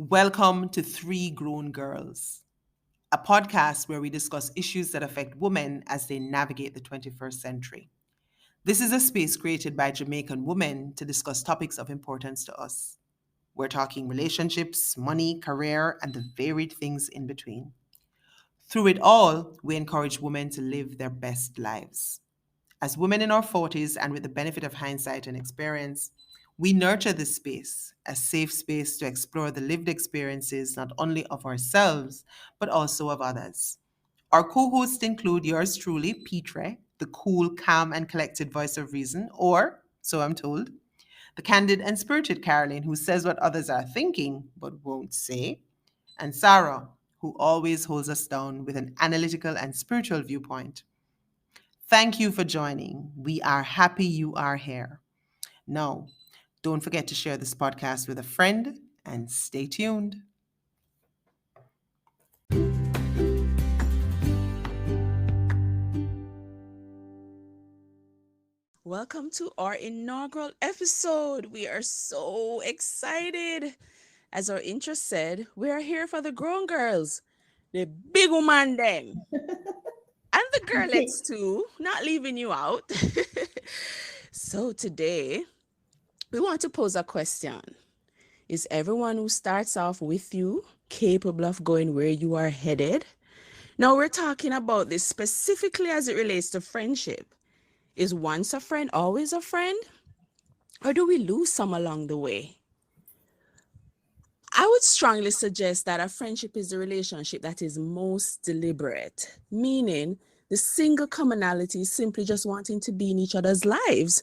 Welcome to Three Grown Girls, a podcast where we discuss issues that affect women as they navigate the 21st century. This is a space created by Jamaican women to discuss topics of importance to us. We're talking relationships, money, career, and the varied things in between. Through it all, we encourage women to live their best lives. As women in our 40s and with the benefit of hindsight and experience, we nurture this space, a safe space to explore the lived experiences not only of ourselves, but also of others. Our co hosts include yours truly, Petre, the cool, calm, and collected voice of reason, or, so I'm told, the candid and spirited Caroline, who says what others are thinking but won't say, and Sarah, who always holds us down with an analytical and spiritual viewpoint. Thank you for joining. We are happy you are here. Now, don't forget to share this podcast with a friend and stay tuned. Welcome to our inaugural episode. We are so excited. As our intro said, we are here for the grown girls, the big woman them, and the girlettes too, not leaving you out. So today, we want to pose a question. Is everyone who starts off with you capable of going where you are headed? Now, we're talking about this specifically as it relates to friendship. Is once a friend always a friend? Or do we lose some along the way? I would strongly suggest that a friendship is a relationship that is most deliberate, meaning the single commonality is simply just wanting to be in each other's lives,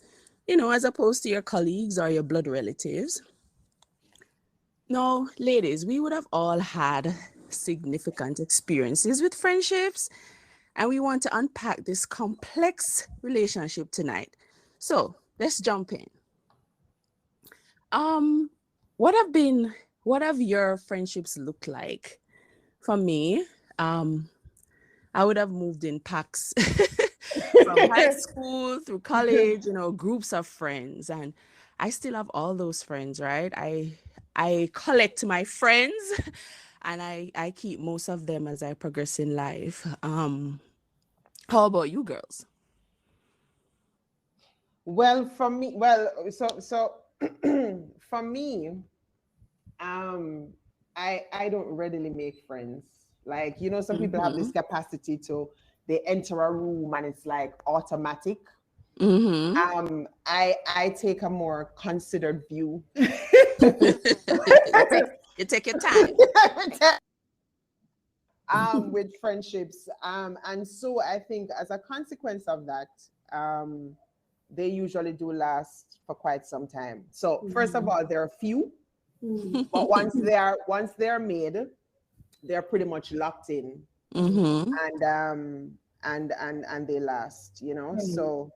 as opposed to your colleagues or your blood relatives. Now, ladies, we would have all had significant experiences with friendships, and we want to unpack this complex relationship tonight. So let's jump in. What have your friendships looked like? For me, I would have moved in packs from high school through college, groups of friends, and I still have all those friends, right? I collect my friends and I keep most of them as I progress in life. How about you girls? Well, for me, for me, I don't readily make friends. Like, some people have this capacity to they enter a room and it's like automatic. I take a more considered view. You take your time. With friendships. And so I think as a consequence of that, they usually do last for quite some time. So first of all, there are few, but once they're made, they're pretty much locked in, and they last. So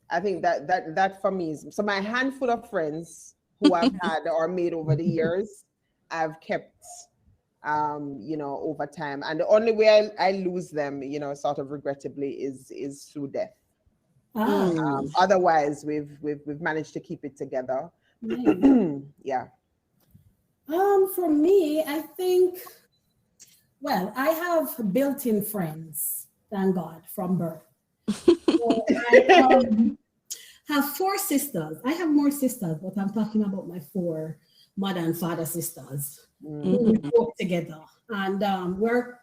I think that for me is so my handful of friends who I've had or made over the years, I've kept over time. And the only way I lose them, sort of regrettably, is through death. Otherwise, we've managed to keep it together. Yeah. For me, I think, well, I have built-in friends, thank God, from birth. So I have 4 sisters. I have more sisters, but I'm talking about my 4 mother and father sisters who grew up together. And we're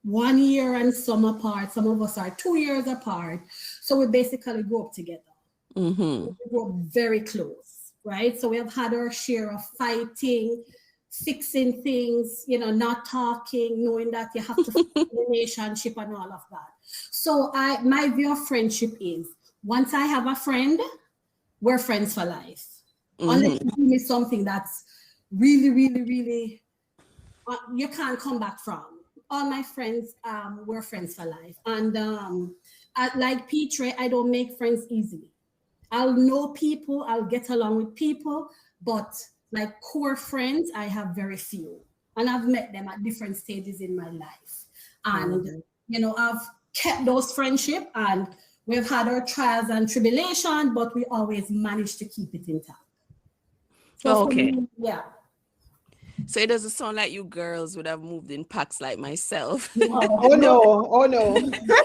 1 year and some apart. Some of us are 2 years apart. So we basically grew up together. We grew up very close, right? So we have had our share of fighting, fixing things, not talking, knowing that you have to fix a relationship and all of that. So my view of friendship is once I have a friend, we're friends for life. Unless you give me something that's really, really, really you can't come back from. All my friends, we're friends for life. And like Petre, I don't make friends easily. I'll know people, I'll get along with people, but like core friends, I have very few. And I've met them at different stages in my life. And, I've kept those friendships and we've had our trials and tribulations, but we always managed to keep it intact. So Okay. yeah. So it doesn't sound like you girls would have moved in packs like myself. Oh no, oh no.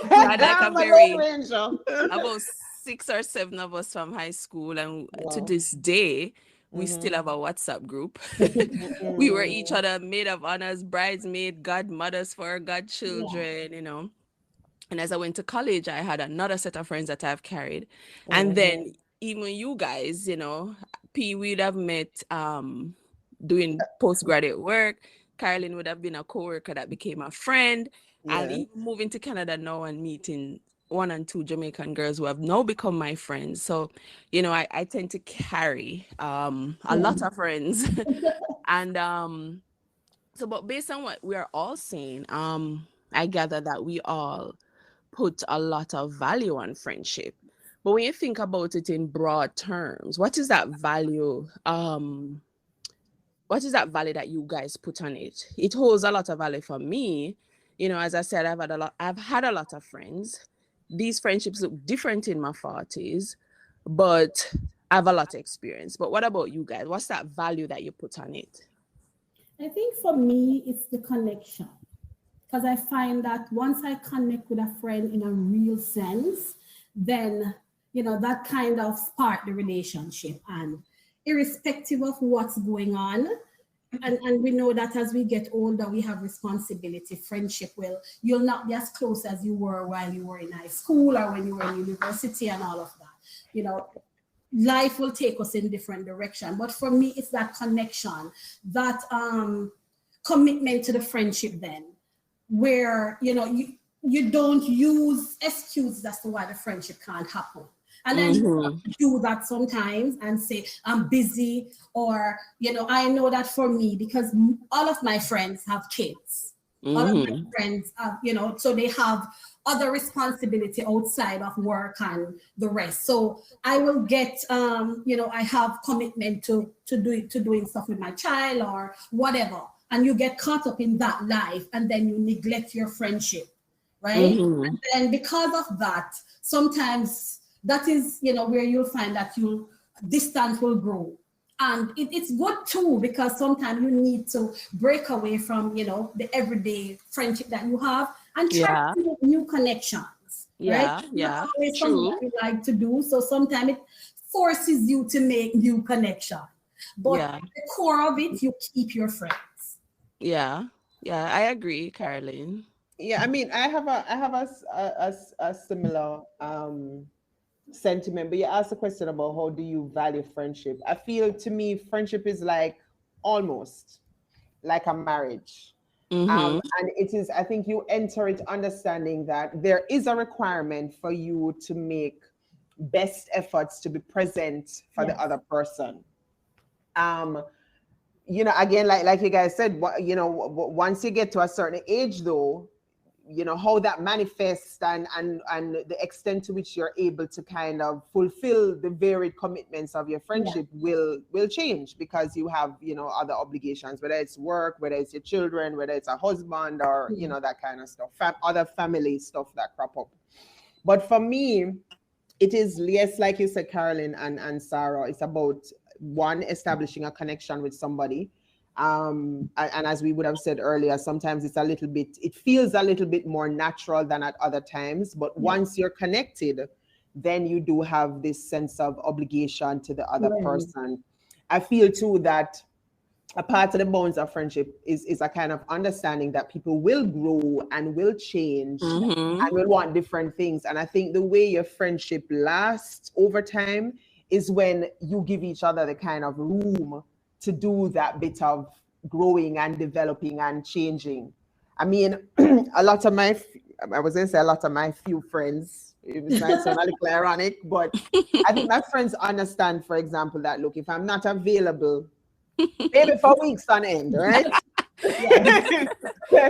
Had like a I'm a very Lone Ranger. about 6 or 7 of us from high school, and to Wow. this day we Mhm. still have a WhatsApp group. Mm-mm. We were each other maid of honors, bridesmaid, godmothers for our godchildren, you know. And as I went to college, I had another set of friends that I've carried. And then even you guys, you know, P, we'd have met doing postgraduate work. Carolyn would have been a coworker that became a friend. And Yeah. even moving to Canada now and meeting 1 and 2 Jamaican girls who have now become my friends. So, you know, I tend to carry a lot of friends. And so, but based on what we are all saying, I gather that we all put a lot of value on friendship. But when you think about it in broad terms, what is that value? What is that value that you guys put on it? It holds a lot of value for me. You know, as I said, I've had a lot of friends. These friendships look different in my 40s, but I have a lot of experience. But what about you guys? What's that value that you put on it? I think for me, it's the connection. Because I find that once I connect with a friend in a real sense, then, you know, that kind of spark the relationship. And irrespective of what's going on, and we know that as we get older, we have responsibility. Friendship you'll not be as close as you were while you were in high school or when you were in university and all of that. You know, life will take us in different direction. But for me, it's that connection, that commitment to the friendship then, where, you know, you don't use excuses as to why the friendship can't happen. And then you do that sometimes and say, I'm busy, or, you know, I know that for me, because all of my friends have kids. All of my friends, you know, so they have other responsibility outside of work and the rest. So I will get, you know, I have commitment to doing stuff with my child or whatever. And you get caught up in that life, and then you neglect your friendship, right? And then because of that, sometimes that is, you know, where you'll find that distance will grow. And it's good too, because sometimes you need to break away from, you know, the everyday friendship that you have and try to make new connections. Right? Yeah, That's always something that we like to do. So sometimes it forces you to make new connections. But at the core of it, you keep your friends. Yeah, I agree, Caroline. Yeah, I mean, I have a similar sentiment, but you asked a question about how do you value friendship. I feel, to me, friendship is like almost like a marriage. And it is, I think you enter it understanding that there is a requirement for you to make best efforts to be present for the other person. You know, again, like you guys said, you know, once you get to a certain age, though, you know, how that manifests and the extent to which you're able to kind of fulfill the varied commitments of your friendship will change, because you have, you know, other obligations, whether it's work, whether it's your children, whether it's a husband, or, you know, that kind of stuff, other family stuff that crop up. But for me, it is, yes, like you said, Carolyn and Sarah, it's about, one, establishing a connection with somebody. And as we would have said earlier, sometimes it feels a little bit more natural than at other times. But once you're connected, then you do have this sense of obligation to the other person. I feel too that a part of the bonds of friendship is a kind of understanding that people will grow and will change and will want different things. And I think the way your friendship lasts over time is when you give each other the kind of room to do that bit of growing and developing and changing. I mean, a lot of my few friends, it might sound a little ironic, but I think my friends understand, for example, that, look, if I'm not available, maybe for weeks on end, right?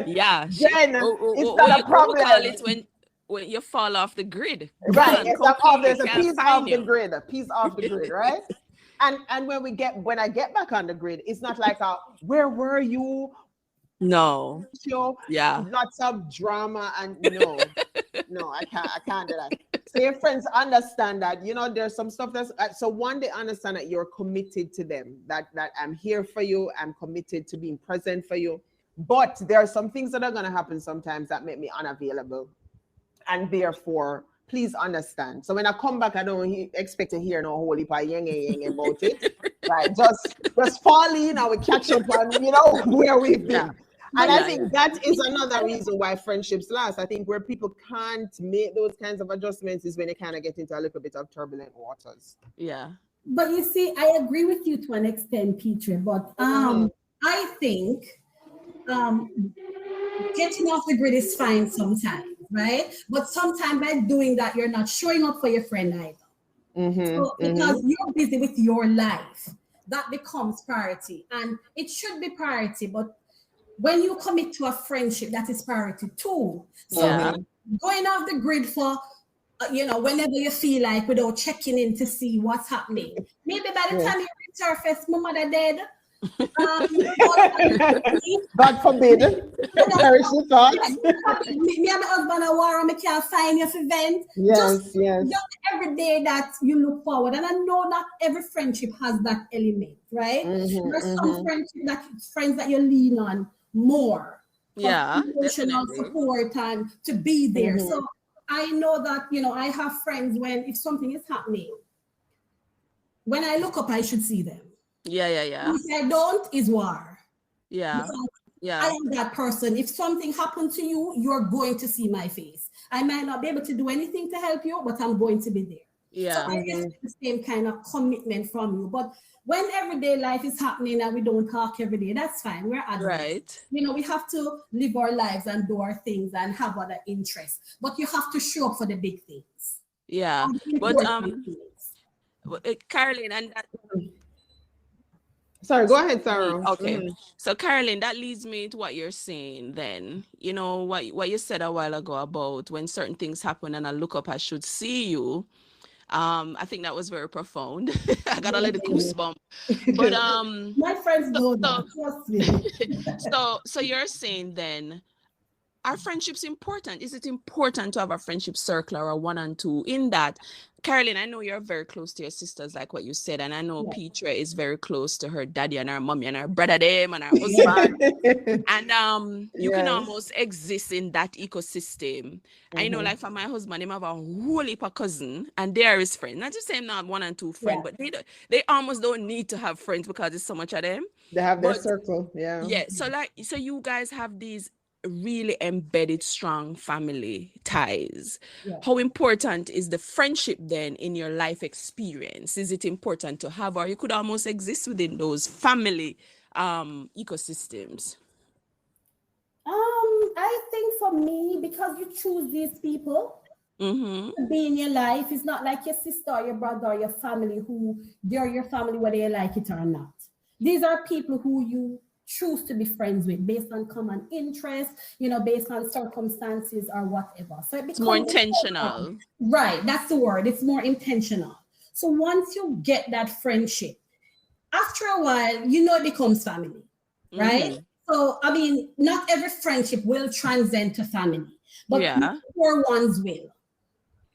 Yeah. Then it's not a problem. We call it when you fall off the grid. Right. There's a piece off the grid, right? And when I get back on the grid, it's not like where were you? No. Yeah. Lots of drama and no, I can't do that. So your friends understand that, you know, there's some stuff that's so one, they understand that you're committed to them, that I'm here for you, I'm committed to being present for you. But there are some things that are going to happen sometimes that make me unavailable, and therefore please understand. So when I come back, I don't expect to hear no whole heap of yang about it. Right, just fall in, I will catch up on, you know, where we've been. Yeah. And I think that is another reason why friendships last. I think where people can't make those kinds of adjustments is when they kind of get into a little bit of turbulent waters. Yeah. But you see, I agree with you to an extent, Peter, but I think getting off the grid is fine sometimes, right? But sometimes by doing that, you're not showing up for your friend either. So because you're busy with your life, that becomes priority. And it should be priority, but when you commit to a friendship, that is priority too. So going off the grid for, you know, whenever you feel like, without checking in to see what's happening. Maybe by the time you resurface, my mother dead. God forbid. Perish the thoughts. Me and my husband are war and I can't find you for vent. Yes. Just every day that you look forward. And I know not every friendship has that element, right? There's some friends that you lean on more. Yeah, emotional support and to be there. So I know that, you know, I have friends when if something is happening, when I look up, I should see them. Yeah. If I don't, is war. Yeah. Because Yeah. I am that person. If something happened to you, you're going to see my face. I might not be able to do anything to help you, but I'm going to be there. Yeah. So I expect the same kind of commitment from you. But when everyday life is happening and we don't talk every day, that's fine. We're adults. Right. You know, we have to live our lives and do our things and have other interests. But you have to show up for the big things. Yeah. But Caroline, and that. Sorry, go ahead, Sarah. Okay. So Caroline, that leads me to what you're saying then. You know, what you said a while ago about when certain things happen and I look up, I should see you. I think that was very profound. I got a little goosebump. But my friends know that. Trust me. So you're saying then, are friendships important? Is it important to have a friendship circle or a 1 and 2? In that, Caroline, I know you're very close to your sisters, like what you said, and I know Petra is very close to her daddy and her mommy and her brother them and her husband. And you can almost exist in that ecosystem. I know, like for my husband, him have a whole heap of cousin, and they are his friend. Not just saying not 1 and 2 friend, but they almost don't need to have friends because there's so much of them. They have their circle, Yeah. So you guys have these really embedded strong family ties. How important is the friendship then in your life experience? Is it important to have, or you could almost exist within those family ecosystems? I think for me, because you choose these people to be in your life, it's not like your sister or your brother or your family who they're your family whether you like it or not. These are people who you choose to be friends with based on common interests, you know, based on circumstances or whatever. So it's more intentional. Right, that's the word. It's more intentional. So once you get that friendship, after a while, you know, it becomes family, right? So, I mean, not every friendship will transcend to family, but more ones will.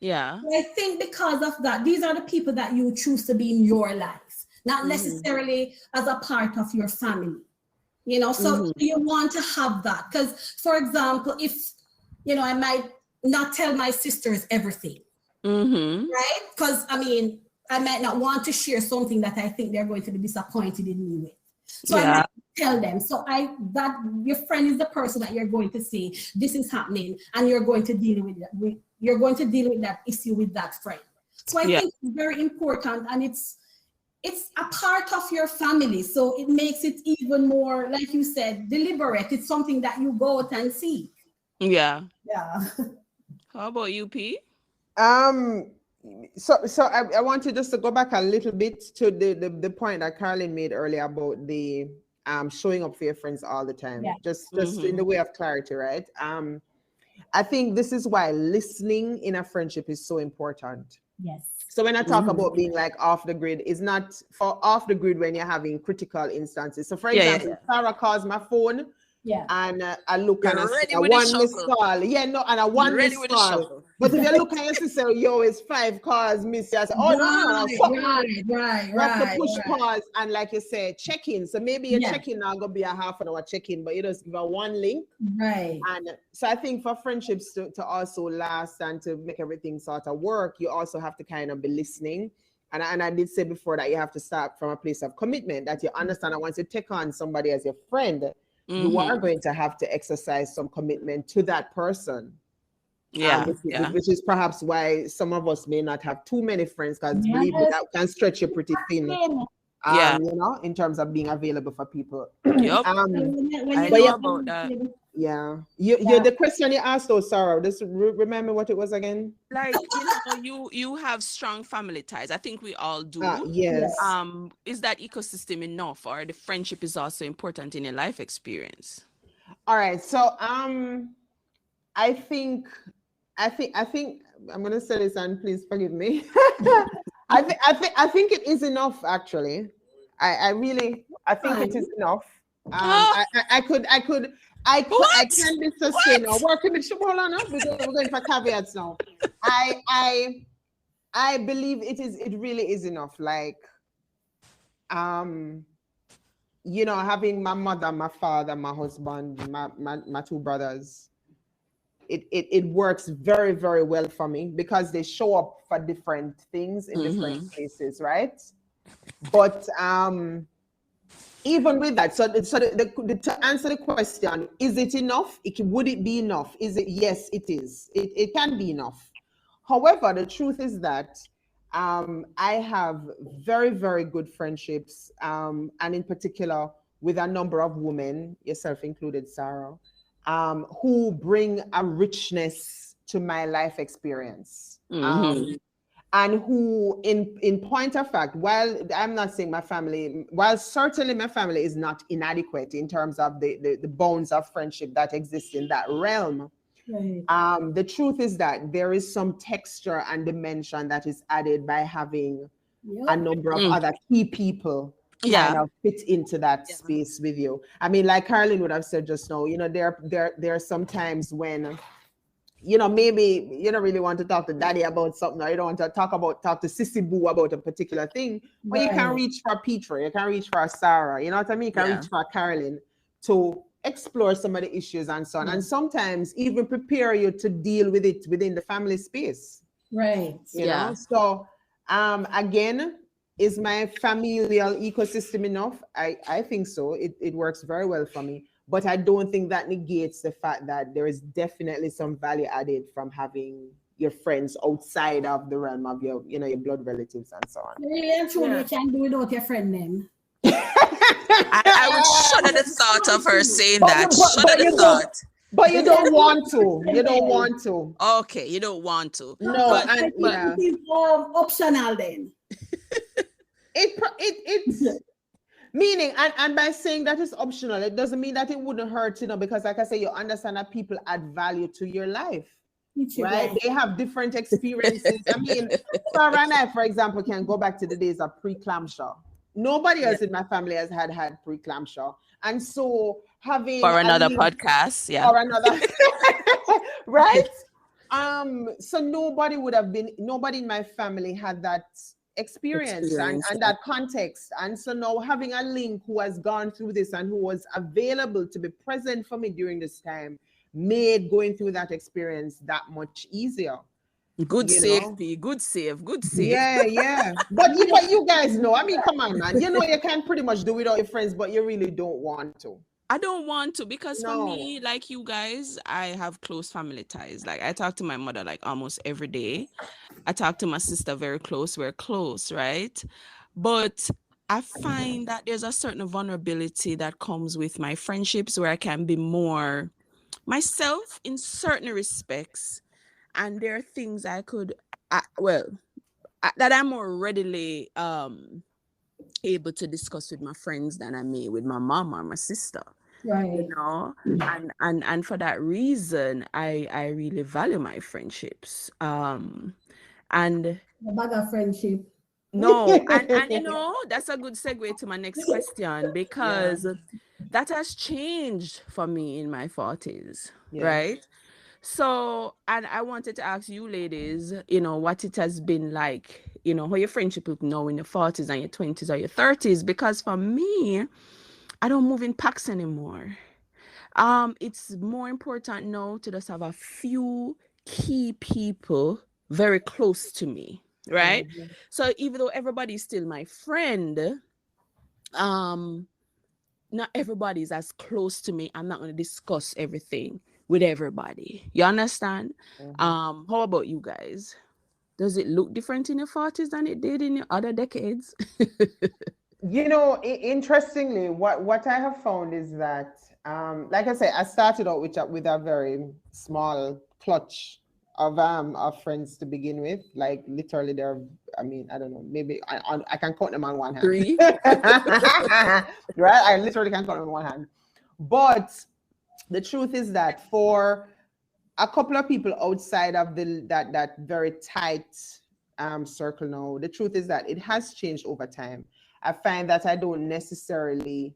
Yeah. So I think because of that, these are the people that you choose to be in your life, not necessarily as a part of your family. You know, so you want to have that because, for example, if, you know, I might not tell my sisters everything, right? Because, I mean, I might not want to share something that I think they're going to be disappointed in me with. So I might tell them. So that your friend is the person that you're going to say, this is happening, and you're going to deal with that. You're going to deal with that issue with that friend. So I think it's very important, and it's a part of your family, so it makes it even more, like you said, deliberate. It's something that you go out and see. Yeah. How about you, P? So I want to just to go back a little bit to the point that Caroline made earlier about the showing up for your friends all the time. Just in the way of clarity, right? I think this is why listening in a friendship is so important. Yes. So when I talk about being like off the grid, it's not for off the grid when you're having critical instances. So for example, if Sarah calls my phone, Yeah. and I look and I You're see ready a with the one missed shovel. call. Yeah, no, and a one You're ready missed with the call. shovel. But if you look at your sister, yo, it's 5 calls missed. I say, oh no, fuck. Right. You have to push pause and, like you said, check in. So maybe your Yeah. check-in now gonna be a half an hour check-in, but you just give her one link. Right. And so I think for friendships to also last and to make everything sort of work, you also have to kind of be listening. And I did say before that you have to start from a place of commitment, that you understand that once you take on somebody as your friend, you are going to have to exercise some commitment to that person. Yeah, which is perhaps why some of us may not have too many friends, because believe me, Yes. that can stretch you pretty thin. Yeah. You know, in terms of being available for people. Yup. When I you know know about that. Yeah. You the question you asked though, Sarah, just remember what it was again? Like, you have strong family ties. I think we all do. Yes. Is that ecosystem enough, or the friendship is also important in your life experience? All right. So I think I'm gonna say this, and please forgive me. I think it is enough, actually. I really think it is enough. I can be sustained. Working with hold on, we're going for caveats now. I believe it really is enough. Like, you know, having my mother, my father, my husband, my 2 brothers, it works very, very well for me, because they show up for different things in different places, right? But even with that, so to answer the question, is it enough? Would it be enough? Is it? Yes, it is. It can be enough. However, the truth is that I have very, very good friendships, and in particular with a number of women, yourself included, Sarah, who bring a richness to my life experience. And who, in point of fact, while I'm not saying my family, while certainly my family is not inadequate in terms of the bones of friendship that exist in that realm, Right. the truth is that there is some texture and dimension that is added by having a number of other key people kind of fit into that space with you. I mean, like Carlin would have said just now, you know, there are some times when, you know, maybe you don't really want to talk to daddy about something, or you don't want to talk to Sissy Boo about a particular thing, but you can reach for Petra, you can reach for Sarah, you know what I mean? You can reach for Carolyn to explore some of the issues and so on. And sometimes even prepare you to deal with it within the family space. Right. You know? So again, is my familial ecosystem enough? I think so. It works very well for me. But I don't think that negates the fact that there is definitely some value added from having your friends outside of the realm of your, you know, your blood relatives and so on. Really and truly, you can't do without your friend then. I would shudder the thought of her saying that. Shudder the thought. But you don't want to. You don't want to. Okay, you don't want to. No, it is optional then. It's meaning, and by saying that it's optional, it doesn't mean that it wouldn't hurt, you know, because like I say, you understand that people add value to your life, right? They have different experiences. I mean, Sarah and I, for example, can go back to the days of pre-clamshell. Nobody else in my family has had pre-clamshell. And so having for another podcast, or another, right? So nobody in my family had that experience and that context. And so now having a link who has gone through this and who was available to be present for me during this time made going through that experience that much easier. Good safety, good save. Yeah. But you guys know, I mean, come on, man. You know, you can pretty much do without your friends, but you really don't want to. I don't want to, because for me, like you guys, I have close family ties. Like, I talk to my mother like almost every day. I talk to my sister very close. We're close, right? But I find that there's a certain vulnerability that comes with my friendships where I can be more myself in certain respects. And there are things that I'm more readily able to discuss with my friends than I may with my mom or my sister. Right. You know, and for that reason, I really value my friendships. And the bag of friendship. No, and you know, that's a good segue to my next question, because that has changed for me in my 40s, Yeah. right? So, and I wanted to ask you ladies, what it has been like, how your friendship look now in your 40s and your 20s or your 30s, because for me, I don't move in packs anymore. It's more important now to just have a few key people very close to me, right? Mhm. So even though everybody's still my friend, um, not everybody's as close to me. I'm not going to discuss everything with everybody. You understand? Mhm. How about you guys? Does it look different in your 40s than it did in your other decades? Interestingly, what I have found is that, like I said, I started out with a very small clutch of friends to begin with. Like literally, I mean, I don't know, maybe I can count them on one hand. 3. Right? I literally can count them on one hand. But the truth is that for a couple of people outside of that very tight circle now, the truth is that it has changed over time. I find that I don't necessarily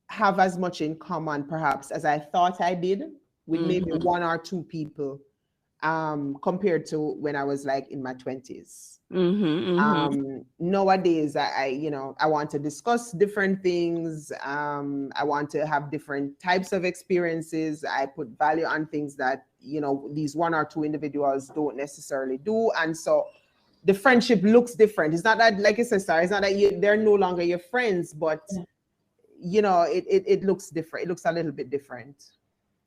have as much in common, perhaps, as I thought I did with maybe Mhm. one or two people, compared to when I was like in my 20s. Nowadays, I want to discuss different things. I want to have different types of experiences. I put value on things that, these one or two individuals don't necessarily do. And so the friendship looks different. It's not that, like you said, Sarah, it's not that they're no longer your friends, but it looks different. It looks a little bit different.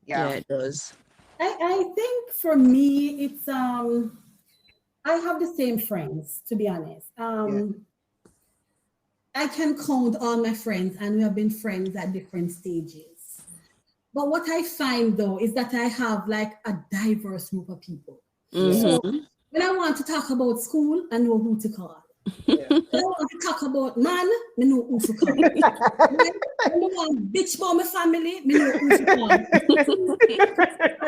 Yeah, Yeah. it does. I think for me, it's I have the same friends, to be honest. I can count all my friends, and we have been friends at different stages. But what I find though is that I have like a diverse group of people. So Mhm. when I want to talk about school, I know who to call. Yeah. When I want to talk about man, I know who to call. When I want bitch about my family, I know who to call. I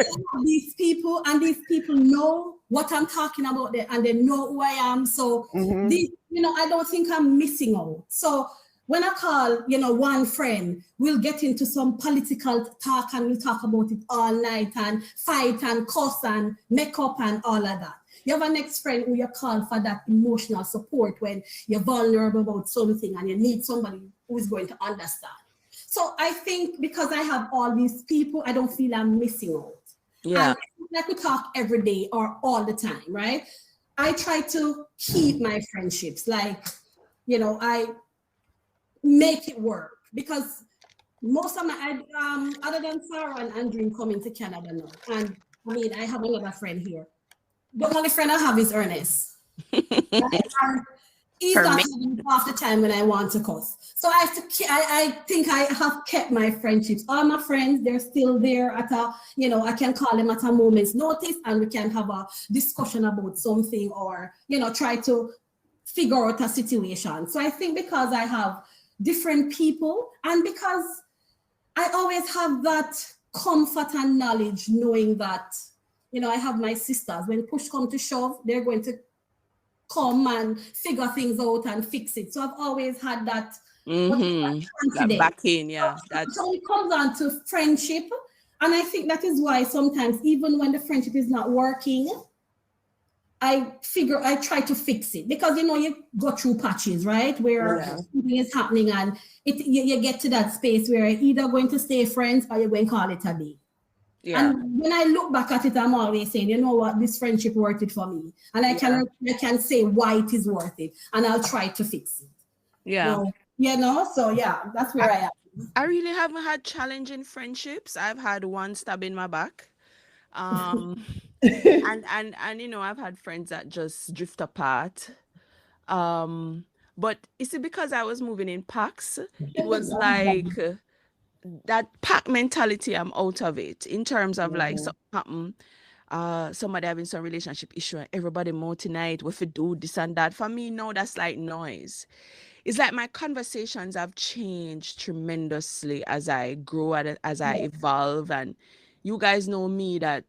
have these people, and these people know what I'm talking about, and they know who I am. So Mhm. I don't think I'm missing out. So when I call, one friend, we'll get into some political talk and we'll talk about it all night and fight and cuss and make up and all of that. You have a next friend who you call for that emotional support when you're vulnerable about something and you need somebody who is going to understand. So I think because I have all these people, I don't feel I'm missing out. Yeah. And like we talk every day or all the time, right? I try to keep my friendships. Like, I make it work because most of my, other than Sarah and Andrew coming to Canada now, and I mean, I have another friend here. The only friend I have is Ernest. And he's For not me. having half the time when I want to cuss. So I have to. I think I have kept my friendships. All my friends, they're still there at a. I can call them at a moment's notice, and we can have a discussion about something, or try to figure out a situation. So I think because I have different people, and because I always have that comfort and knowledge, knowing that I have my sisters. When push come to shove, they're going to come and figure things out and fix it. So I've always had that, That confidence. back in, yeah. So it comes on to friendship. And I think that is why sometimes, even when the friendship is not working, I try to fix it, because you go through patches, right? Where something is happening and you get to that space where you're either going to stay friends or you're going to call it a day. Yeah. And when I look back at it, I'm always saying, you know what, this friendship worth it for me. And I can say why it is worth it. And I'll try to fix it. Yeah. So yeah, that's where I am. I really haven't had challenging friendships. I've had one stab in my back. And I've had friends that just drift apart. But you see, because I was moving in packs, it was like that pack mentality. I'm out of it in terms of like something happen, somebody having some relationship issue and everybody more tonight, what if we do this and that. For me, no, that's like noise. It's like my conversations have changed tremendously as I grow and as I evolve. And you guys know me, that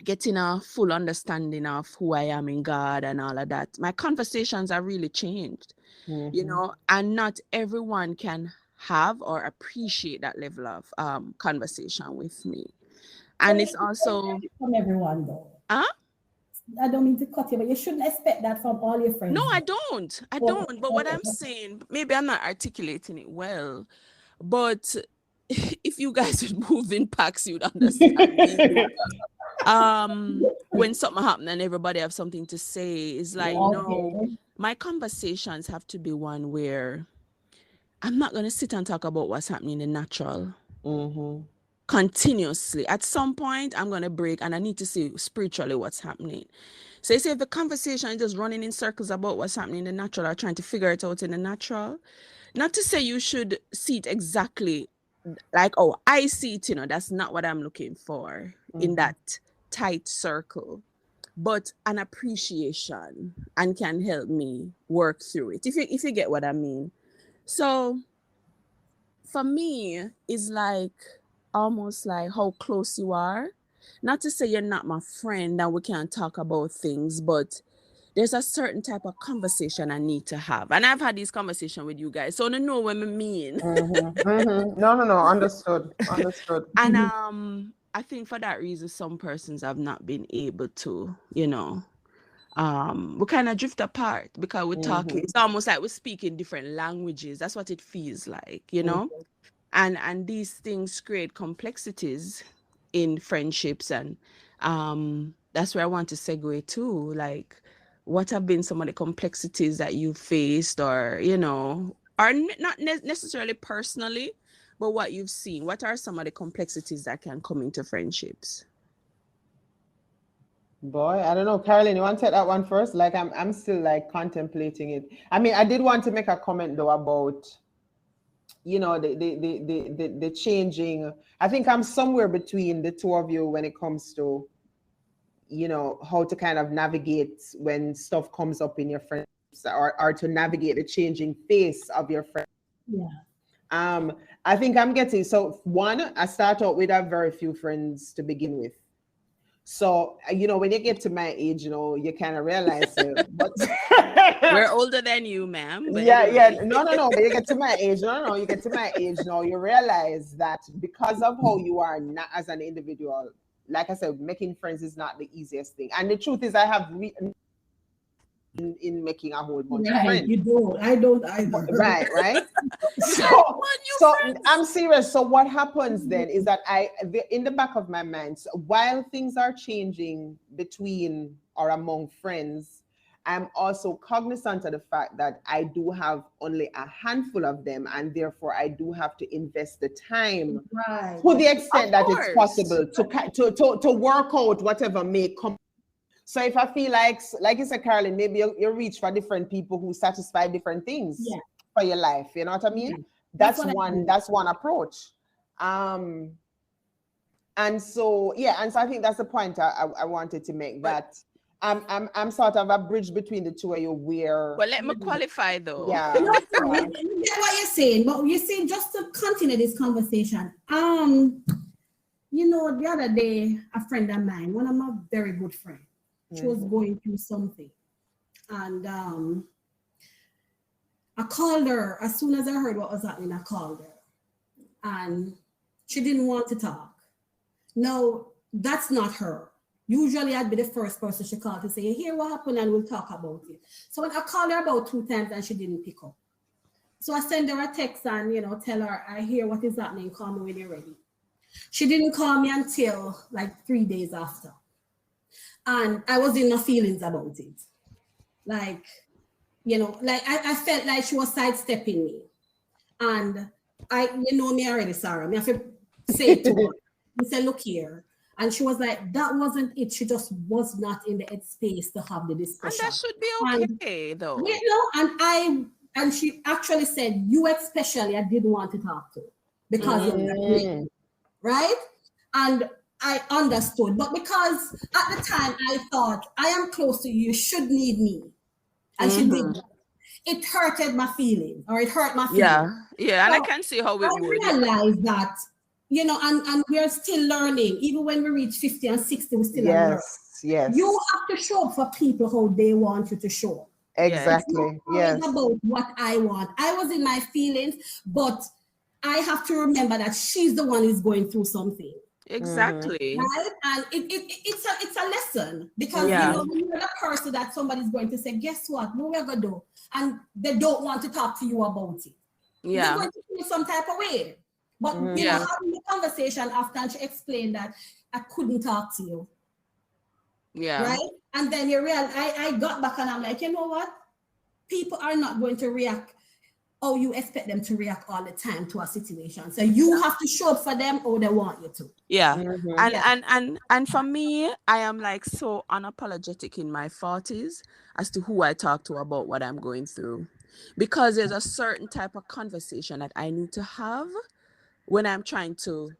getting a full understanding of who I am in God and all of that, my conversations have really changed, and not everyone can have or appreciate that level of conversation with me. And it's also from everyone though. Huh? I don't mean to cut you, but you shouldn't expect that from all your friends. No, I don't. But what I'm saying, maybe I'm not articulating it well, but if you guys would move in packs, you'd understand me. When something happens and everybody have something to say, it's like, no, my conversations have to be one where I'm not going to sit and talk about what's happening in the natural continuously. At some point, I'm going to break and I need to see spiritually what's happening. So you say if the conversation is just running in circles about what's happening in the natural or trying to figure it out in the natural, not to say you should see it exactly like, oh, I see it, that's not what I'm looking for in that tight circle, but an appreciation and can help me work through it, if you get what I mean. So for me, it's like almost like how close you are. Not to say you're not my friend and we can't talk about things, but there's a certain type of conversation I need to have. And I've had this conversation with you guys, so I know what I mean. No, understood. And I think for that reason, some persons have not been able to, we kind of drift apart because we're talking. It's almost like we're speaking different languages. That's what it feels like, And these things create complexities in friendships, and that's where I want to segue to. Like, what have been some of the complexities that you faced, or are not necessarily personally, but what you've seen? What are some of the complexities that can come into friendships? Boy, I don't know, Carolyn, you want to take that one first? Like, I'm still like contemplating it. I mean, I did want to make a comment though about, the changing. I think I'm somewhere between the two of you when it comes to, how to kind of navigate when stuff comes up in your friendships, or to navigate the changing face of your friends. Yeah. I think I'm getting, so one, I start out with a very few friends to begin with. So, when you get to my age, you kind of realize it. But we're older than you, ma'am. Yeah. No. But you get to my age. No. You get to my age now. You realize that because of how you are not as an individual, like I said, making friends is not the easiest thing. And the truth is, I have in making a whole bunch of friends. You don't. I don't either. Right. So I'm serious. So what happens then is that in the back of my mind, while things are changing between or among friends, I'm also cognizant of the fact that I do have only a handful of them, and therefore I do have to invest the time to the extent that it's possible to work out whatever may come. So if I feel like you said, Carolyn, maybe you reach for different people who satisfy different things for your life. You know what I mean? Yeah. That's one approach. And so I think that's the point I wanted to make, that I'm sort of a bridge between the two of you where. Well, let me qualify though. Yeah. I get what you're saying, but you see, just to continue this conversation, the other day, a friend of mine, one of my very good friends, she was going through something, and I called her as soon as I heard what was happening. I called her, and she didn't want to talk. No, that's not her. Usually, I'd be the first person she called to say, "You hear what happened?" and we'll talk about it. So when I called her about 2 times and she didn't pick up, so I send her a text and tell her, "I hear what is happening. Call me when you're ready." She didn't call me until like 3 days after. And I was in my feelings about it. I felt like she was sidestepping me. And me already, Sarah. I have to say it to her. I said, "Look here." And she was like, that wasn't it. She just was not in the headspace to have the discussion. And that should be okay, though. And she actually said, "You especially, I didn't want to talk to because of that." Right? And I understood, but because at the time I thought, I am close to you, you should need me. And she did. It hurted my feelings, or it hurt my feelings. Yeah, and I can see how it would. I realized that, and we're still learning. Even when we reach 50 and 60, we're still learning. Yes. You have to show up for people how they want you to show up. Exactly. It's not about what I want. I was in my feelings, but I have to remember that she's the one who's going through something. Exactly. Right? And it's a lesson because Yeah. you know when you're the person that somebody's going to say, guess what? What we're gonna do? And they don't want to talk to you about it. They're Yeah. going to feel some type of way. But you Yeah. know, having the conversation after and she explained that I couldn't talk to you. Yeah. Right? And then you realize I got back and I'm like, you know what? People are not going to react. Oh, you expect them to react all the time to a situation. So you have to show up for them or they want you to. Yeah. Mhm. And for me, I am like so unapologetic in my 40s as to who I talk to about what I'm going through. Because there's a certain type of conversation that I need to have when I'm trying to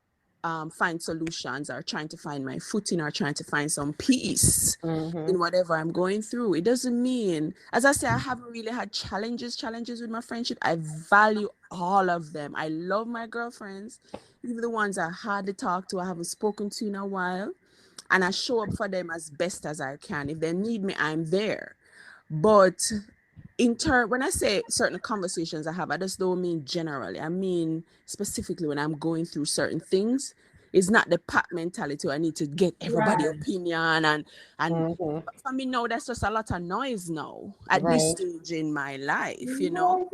find solutions or trying to find my footing or trying to find some peace in whatever I'm going through. It doesn't mean, as I say, I haven't really had challenges with my friendship. I value all of them. I love my girlfriends, even the ones I hardly talk to, I haven't spoken to in a while. And I show up for them as best as I can. If they need me, I'm there. But when I say certain conversations I have, I just don't mean generally. I mean specifically when I'm going through certain things. It's not the pack mentality. I need to get everybody's opinion and for me now that's just a lot of noise now at this stage in my life, you know.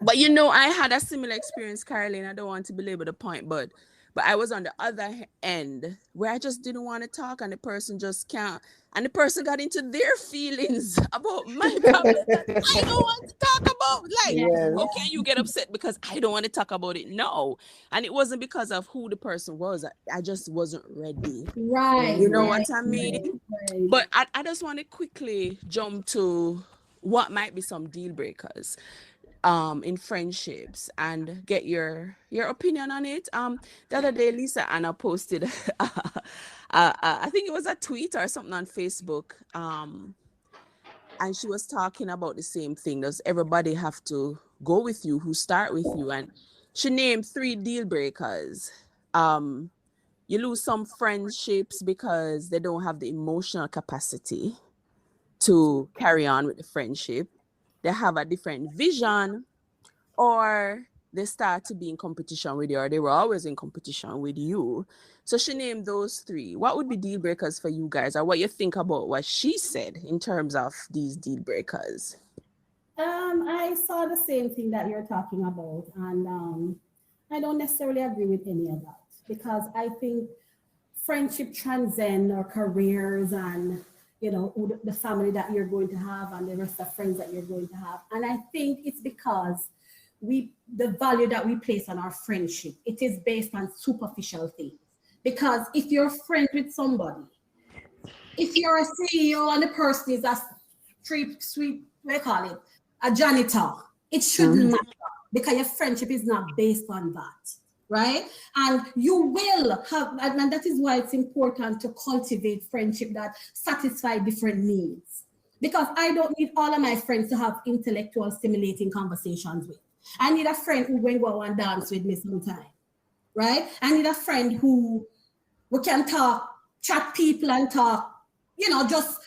But you know, I had a similar experience, Caroline. I don't want to belabor the point, but I was on the other end where I just didn't want to talk, and the person just can't. And the person got into their feelings about my problem that I don't want to talk about. Like, how can you get upset because I don't want to talk about it? No. And it wasn't because of who the person was. I just wasn't ready. Right. You know what I mean? Right. But I just want to quickly jump to what might be some deal breakers in friendships and get your opinion on it. The other day Lisa Anna posted I think it was a tweet or something on Facebook, and she was talking about the same thing. Does everybody have to go with you who start with you? And she named 3 deal breakers. You lose some friendships because they don't have the emotional capacity to carry on with the friendship. They have a different vision, or they start to be in competition with you, or they were always in competition with you. So she named those 3. What would be deal breakers for you guys, or what you think about what she said in terms of these deal breakers? I saw the same thing that you're talking about, and I don't necessarily agree with any of that because I think friendship transcend our careers and you know the family that you're going to have and the rest of friends that you're going to have. And I think it's because the value that we place on our friendship, it is based on superficial things. Because if you're friends with somebody, if you're a CEO and the person is a a janitor, it shouldn't matter because your friendship is not based on that, right? And you will have, and that is why it's important to cultivate friendship that satisfy different needs. Because I don't need all of my friends to have intellectual stimulating conversations with. I need a friend who will go and dance with me sometime, right? I need a friend who we can talk, chat people and talk, you know, just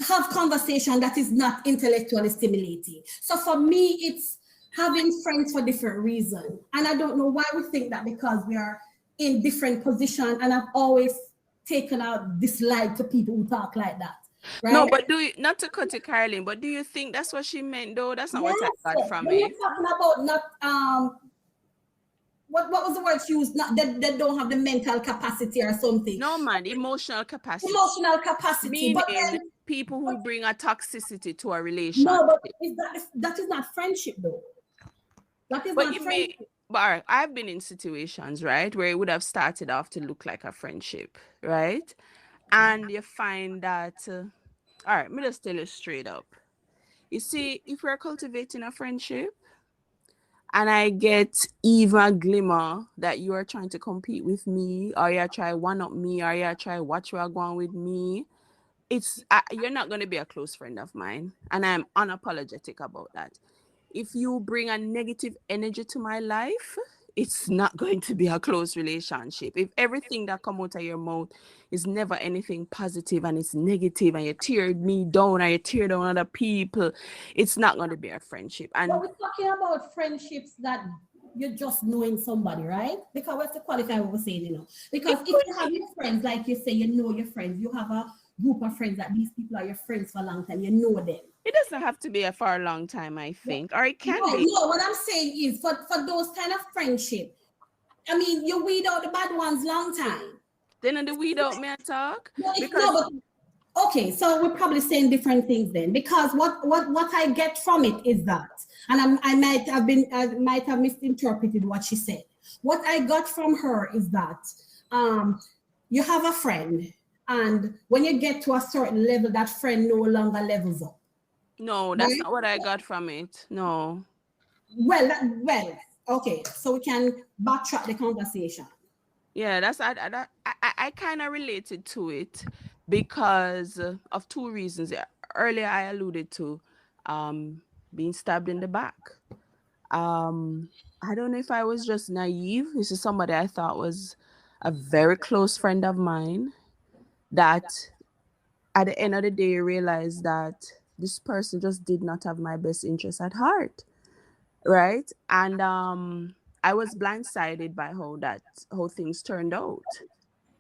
have conversation that is not intellectually stimulating. So for me, it's having friends for different reasons. And I don't know why we think that because we are in different positions, and I've always taken out dislike to people who talk like that. Right? No, but not to cut it, Caroline, but do you think that's what she meant though? That's not what I got from it. We're talking about not what was the word she used? Not they don't have the mental capacity or something. No man, emotional capacity. Emotional capacity. Meaning but then, people who bring a toxicity to a relationship. No, but that is not friendship though. That is not friendship. But all right, I've been in situations, right, where it would have started off to look like a friendship, right? And you find that, all right, let me just tell you straight up. You see, if we're cultivating a friendship and I get even a glimmer that you are trying to compete with me, or you try one up me, or you try watch where I'm going with me, you're not going to be a close friend of mine. And I'm unapologetic about that. If you bring a negative energy to my life, it's not going to be a close relationship. If everything that comes out of your mouth is never anything positive and it's negative and you tear me down or you tear down other people, it's not going to be a friendship. And but we're talking about friendships that you're just knowing somebody, right? Because we have to qualify what we're saying, Because if you have your friends, like you say, you know your friends, you have a group of friends that these people are your friends for a long time, you know them. It doesn't have to be for a long time, I think, or it can No, be. no, what I'm saying is for those kind of friendship, I mean, you weed out the bad ones long time. Then in the weed out me talk No, because but okay, so we're probably saying different things then, because what I get from it is that, and I might have misinterpreted what she said. What I got from her is that you have a friend, and when you get to a certain level, that friend no longer levels up. no, that's Right? not what I got from it. No. Well, okay, so we can backtrack the conversation. Yeah, I kind of related to it because of two reasons. Earlier, I alluded to being stabbed in the back. I don't know if I was just naive. This is somebody I thought was a very close friend of mine that at the end of the day realized that this person just did not have my best interest at heart. Right. And I was blindsided by how things turned out.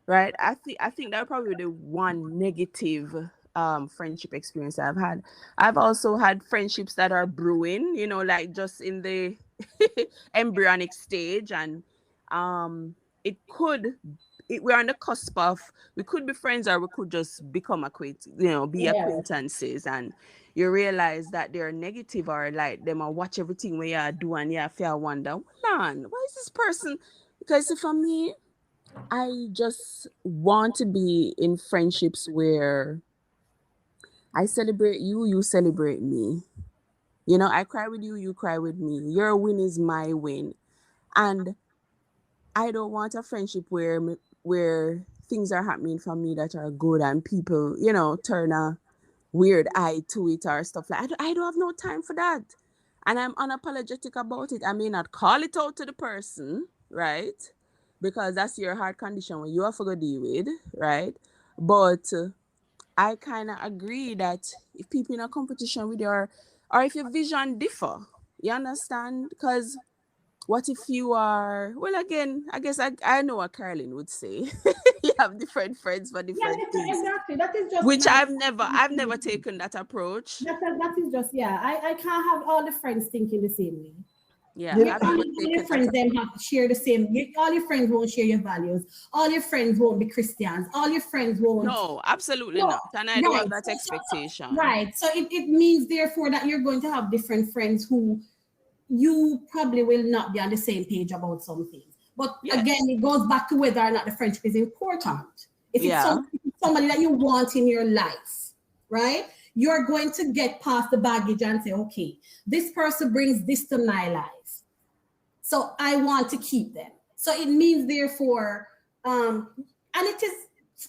Right. I think that probably the one negative friendship experience I've had. I've also had friendships that are brewing, like just in the embryonic stage, and it could we're on the cusp of, we could be friends or we could just become be Yeah. acquaintances, and you realize that they're negative, or like them and watch everything where you do, and you feel wonder, hold on, why is this person? Because for me, I just want to be in friendships where I celebrate you, you celebrate me. I cry with you, you cry with me. Your win is my win. And I don't want a friendship where things are happening for me that are good, and people, turn a weird eye to it or stuff like that. I don't have no time for that. And I'm unapologetic about it. I may not call it out to the person, right? Because that's your heart condition when you have to go deal with, right? But I kind of agree that if people in a competition with you, or if your vision differ, you understand? Because what if you are, well, again, I guess I know what Carolyn would say. You have different friends for Yeah, different things, exactly. That is just which my. I've never taken that approach. That is just, yeah. I can't have all the friends thinking the same way. Yeah, Yeah. You I've can't never have all taken your that friends them approach. have to share the same. All your friends won't share your values. All your friends won't be Christians. All your friends won't. No, absolutely No, not. And I do right. have that expectation. Right. So it means therefore that you're going to have different friends who you probably will not be on the same page about some things. But Yes. again, it goes back to whether or not the friendship is important. If it's Yeah. somebody that you want in your life, right? You're going to get past the baggage and say, okay, this person brings this to my life. So I want to keep them. So it means therefore, and it is,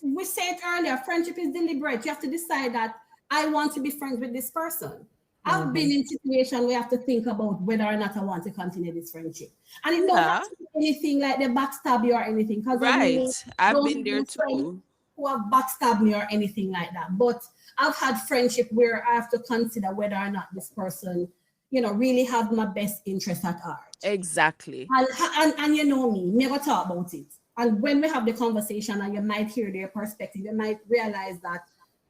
we said earlier, friendship is deliberate. You have to decide that I want to be friends with this person. I've been in situations where I have to think about whether or not I want to continue this friendship. And it don't Yeah. have to be anything like the backstab you or anything, because I Right. really I've don't been there have friends too. who have backstabbed me or anything like that. But I've had friendship where I have to consider whether or not this person, really have my best interest at heart. Exactly. And you know me, never talk about it. And when we have the conversation and you might hear their perspective, you might realize that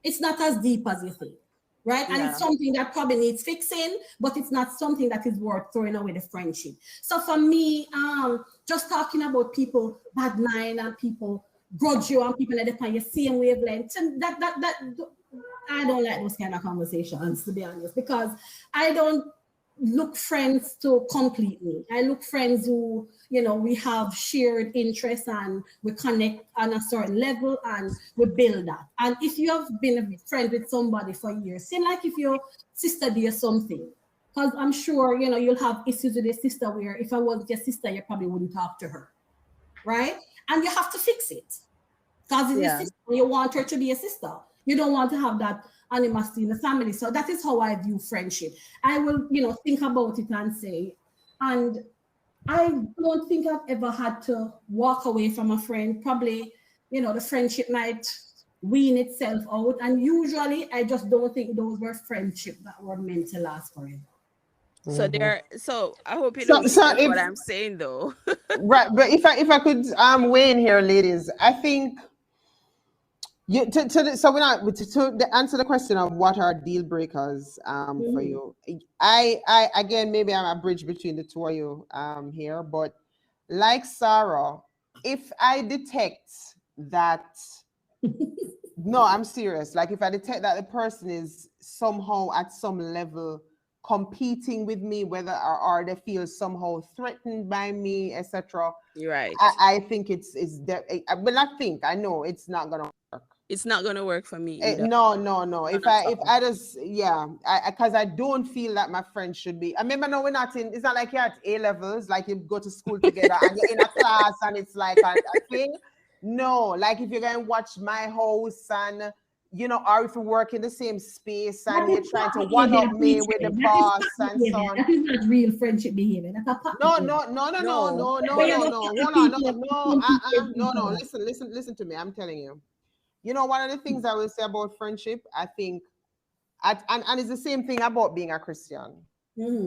it's not as deep as you think, right? And Yeah. it's something that probably needs fixing, but it's not something that is worth throwing away the friendship. So for me, just talking about people bad mind and people grudge you and people that depend your same wavelength, that I don't like those kind of conversations, to be honest, because I don't look friends to complete me. I look friends who, we have shared interests and we connect on a certain level and we build that. And if you have been a friend with somebody for years, seem like if your sister did something, because I'm sure, you'll have issues with your sister where if I wasn't your sister, you probably wouldn't talk to her, right? And you have to fix it. Because it's your sister, you want her to be a sister. You don't want to have that animosity in the family. So that is how I view friendship. I will, think about it and say, and I don't think I've ever had to walk away from a friend. Probably, the friendship might wean itself out. And usually I just don't think those were friendships that were meant to last forever. So so I hope you So, don't so get if what I'm saying though. right, but if I could weigh in here, ladies, I think you so we're not answer the question of what are deal breakers for you. I again, maybe I'm a bridge between the two of you here, but like Sarah, if I detect that no, I'm serious. Like if I detect that the person is somehow at some level competing with me, whether or they feel somehow threatened by me, etc. You're right. I think well, I think I know it's not gonna work. It's not gonna work for me either. No. Not If at I all. just because I don't feel that my friend should be. I remember, no, we're not in. It's not like you're at A levels, like you go to school together and you're in a class and it's like a thing. No, like if you're going to watch My House and or if you work in the same space and you're trying to one up me with the boss and so on. That is not real friendship behavior. That's a pack No. behavior. Hold on. No. Listen to me. I'm telling you. One of the things I will say about friendship, I think, and it's the same thing about being a Christian.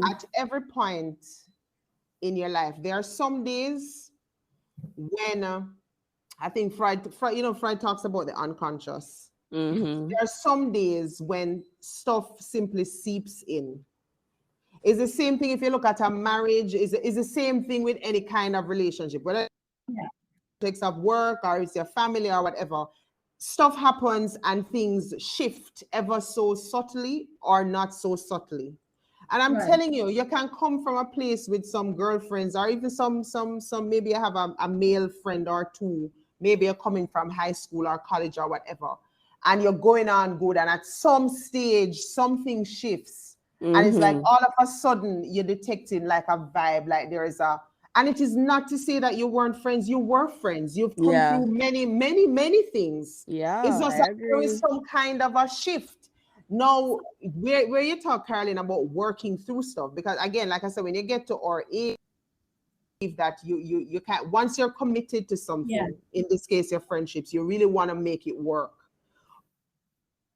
At every point in your life, there are some days when I think Freud talks about the unconscious. Mm-hmm. There are some days when stuff simply seeps in. It's the same thing if you look at a marriage. It's the same thing with any kind of relationship, whether it takes up work or it's your family or whatever. Stuff happens and things shift ever so subtly or not so subtly. And I'm telling you, you can come from a place with some girlfriends or even some maybe you have a male friend or two, maybe you're coming from high school or college or whatever, and you're going on good, and at some stage something shifts, and it's like all of a sudden you're detecting like a vibe, like there is a. And it is not to say that you weren't friends. You were friends. You've come through many things. Yeah, It's just that there is some kind of a shift. Now, where you talk, Caroline, about working through stuff, because again, like I said, when you get to our age, that you can't, once you're committed to something, in this case, your friendships, you really want to make it work.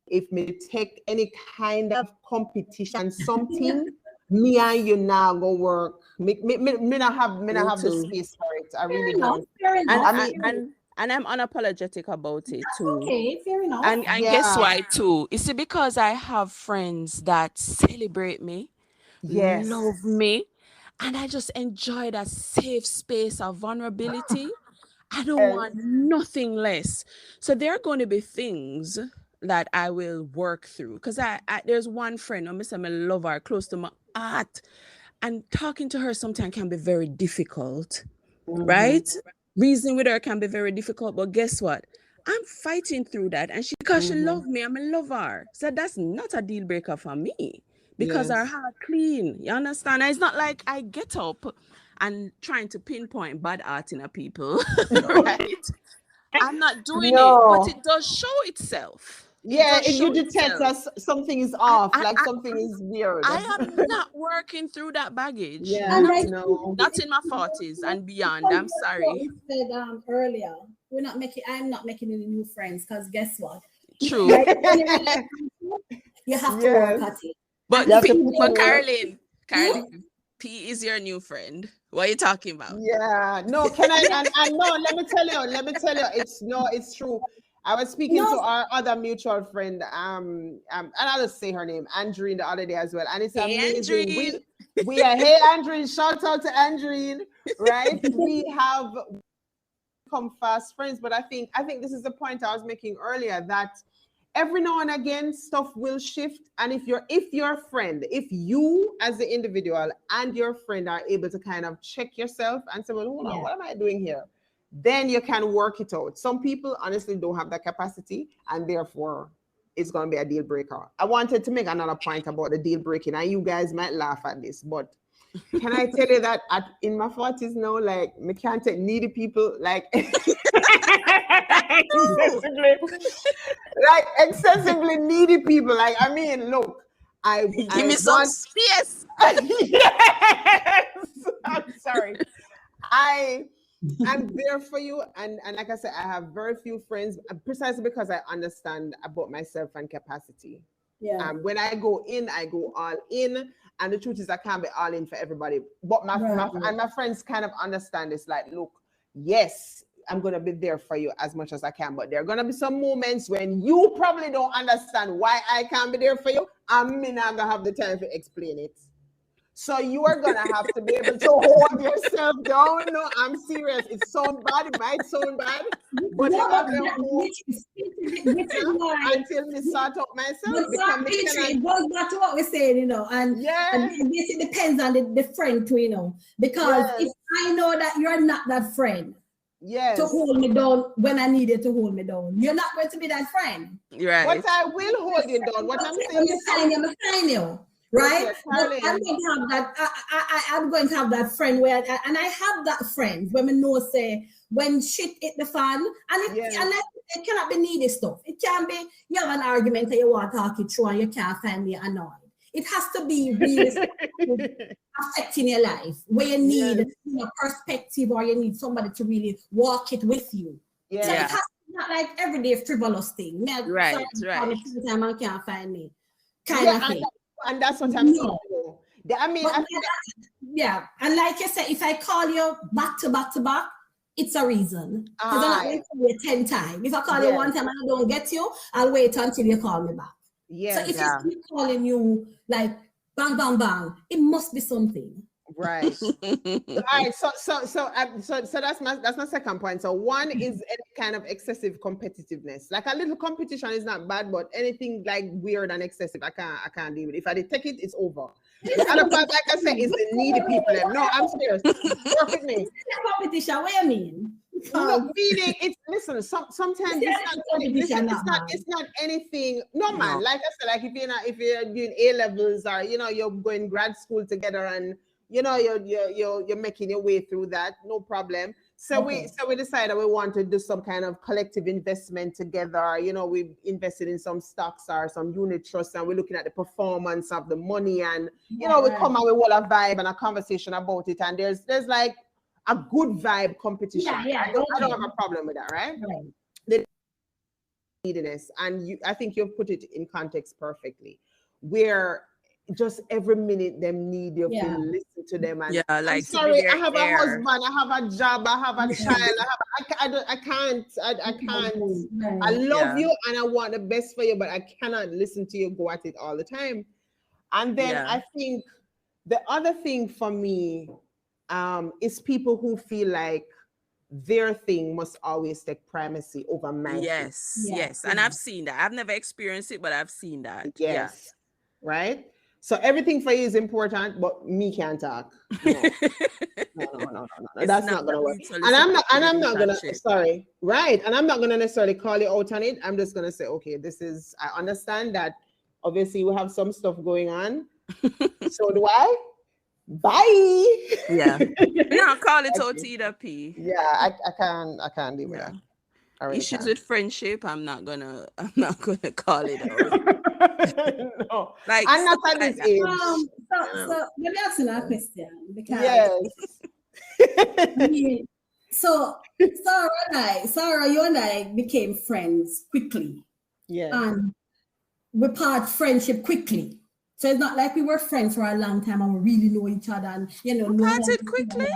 If me take any kind of competition, something, me and you now go work. Me not have the space for it. I really don't. Fair enough. And I'm unapologetic about it too. Okay, fair enough. And guess why too? Is it because I have friends that celebrate me, love me, and I just enjoy that safe space of vulnerability. I don't want nothing less. So there are going to be things that I will work through, because I there's one friend, I love her close to my heart, and talking to her sometimes can be very difficult, right? Reasoning with her can be very difficult, but guess what? I'm fighting through that, and because she loves me, I'm a lover. So that's not a deal breaker for me, because our heart clean. You understand? And it's not like I get up and trying to pinpoint bad art in a people, right? I'm not doing it, but it does show itself. If you detect that something is off, like something is weird. I am not working through that baggage. Not in my 40s and beyond. I'm sorry. You said earlier, I'm not making any new friends, because guess what? True. You have to work at it. But Caroline, P is your new friend. What are you talking about? Yeah, no, can I no, let me tell you, it's true. I was speaking to our other mutual friend, and I'll just say her name, Andreen, the other day as well. And it's amazing. We are, hey, Andreen, shout out to Andreen, right? We have become fast friends, but I think this is the point I was making earlier, that every now and again stuff will shift. And if your friend, if you as the individual and your friend are able to kind of check yourself and say, well, hold on, what am I doing here? Then you can work it out. Some people honestly don't have that capacity, and therefore it's going to be a deal breaker. I wanted to make another point about the deal breaking, and you guys might laugh at this, but can I tell you that in my 40s now, like, me can't take needy people, like excessively needy people. Like, I mean, look, give me some space. Yes, I'm sorry. I'm there for you, and like I said, I have very few friends, precisely because I understand about myself and capacity. When I go in, I go all in, And the truth is, I can't be all in for everybody. But my friends kind of understand this. Like, look, yes, I'm gonna be there for you as much as I can, but there are gonna be some moments when you probably don't understand why I can't be there for you. I'm not gonna have the time to explain it. So you are gonna have to be able to hold yourself down. No, I'm serious. It sounds bad. It might sound bad, but you have to hold until we sort out myself. It goes back to what we're saying, you know, and it depends on the friend too, you know, because if I know that you're not that friend, to hold me down when I need you to hold me down, you're not going to be that friend. Right. But I will hold you down. What I'm saying I'm telling you. Right? But I'm going to have that. I'm going to have that friend where, and I have that friend when we know say when shit hit the fan, and it cannot be needy stuff. It can be you have an argument and you want to talk it through and you can't find me annoyed. It has to be really affecting your life where you need perspective or you need somebody to really walk it with you. So it has to be not like everyday frivolous thing. Right. Time I can't find me kind of thing. And that's what I'm saying. I mean, and like you said, if I call you back to back, it's a reason. Because I'm not going to wait 10 times. If I call you one time and I don't get you, I'll wait until you call me back. So if I keep calling you like bang, bang, bang, it must be something. Right. All right. So that's my second point. So one is any kind of excessive competitiveness. Like a little competition is not bad, but anything like weird and excessive, I can't deal with. If I detect it, it's over. The other part, like I said, is the needy people. No, I'm serious. Work with me. Competition. What do you mean? No, meaning it's sometimes it's not anything. No, man. Like I said, like if you're doing A levels or you're going grad school together and you're making your way through that, no problem. So we decided we want to do some kind of collective investment together. We invested in some stocks or some unit trusts, and we're looking at the performance of the money, and we come out with all a vibe and a conversation about it. And there's like a good vibe competition. I don't have a problem with that, right? The neediness, and I think you've put it in context perfectly, where just every minute them need you to listen to them. And like I'm sorry, I have a husband, I have a job, I have a child, I can't. I love you and I want the best for you, but I cannot listen to you go at it all the time. And then I think the other thing for me is people who feel like their thing must always take primacy over my thing. Yes. And I've seen that. I've never experienced it, but I've seen that. Yes. Right? So everything for you is important, but me can't talk. No. That's not gonna work. And I'm not gonna necessarily call you out on it. I'm just gonna say, okay, I understand that obviously we have some stuff going on. So do I. Bye. Yeah. No, call it out either, P. Yeah, I can't deal with that. Issues with friendship, I'm not gonna call it out. No, like I'm not at this age. So let me ask you a question because so Sarah, you and I became friends quickly. Yeah. And we part friendship quickly. So it's not like we were friends for a long time and we really know each other and parted quickly.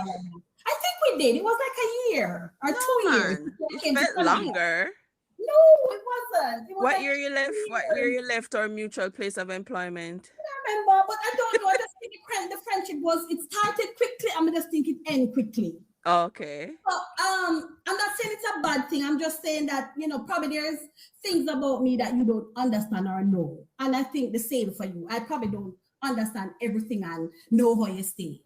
I think we did. It was like a year or 2 years. It felt longer. No, it wasn't. What year you left? What year you left our mutual place of employment? I don't remember, but I don't know. I just think the friendship it started quickly. I just think it ended quickly. Okay. So, I'm not saying it's a bad thing. I'm just saying that, probably there's things about me that you don't understand or know. And I think the same for you. I probably don't understand everything and know how you stay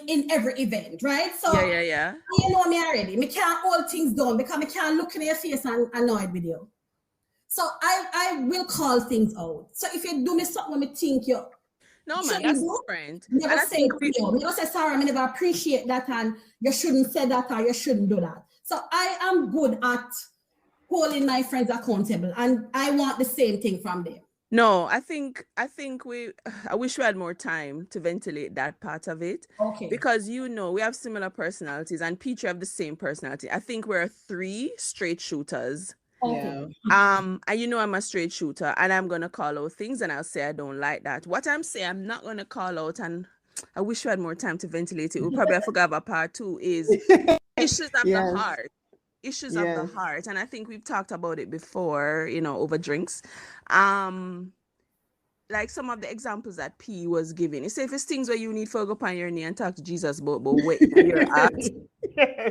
in every event, right? So yeah. You know me already. Me can't hold things down because me can't look in your face and annoyed with you. So I will call things out. So if you do me something when me think you no man, that's different. Never say never say sorry, I never appreciate that and you shouldn't say that or you shouldn't do that. So I am good at holding my friends accountable and I want the same thing from them. No, I think I wish we had more time to ventilate that part of it. Okay. Because we have similar personalities and Peter have the same personality. I think we're 3 straight shooters. Okay. And you know I'm a straight shooter, and I'm gonna call out things, and I'll say I don't like that. What I'm saying, I'm not gonna call out, and I wish we had more time to ventilate it. We probably have forgot about part 2 is issues of the Yes. heart. Issues of the Yes. heart, and I think we've talked about it before, over drinks. Like some of the examples that P was giving. You say if it's things where you need to go up on your knee and talk to Jesus, but wait, you're at.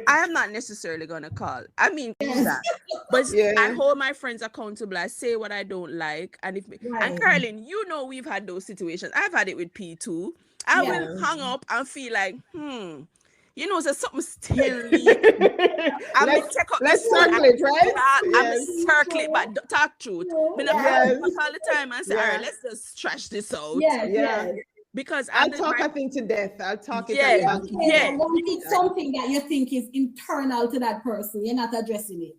I am not necessarily gonna call. I mean, that. But Yeah. I hold my friends accountable. I say what I don't like, and Right. and Caroline, we've had those situations. I've had it with P too. I Yeah. will hang up and feel like, so something still leak. Let's circle it, right? I'm Yes. circle it, but talk truth. Me not Yes. all the time and say, all Yeah. right, let's just trash this out. Yes, Yeah. yes. Because I'll talk a thing to death. I'll talk it. Yeah. and Okay, Yeah. but when it's something that you think is internal to that person, you're not addressing it.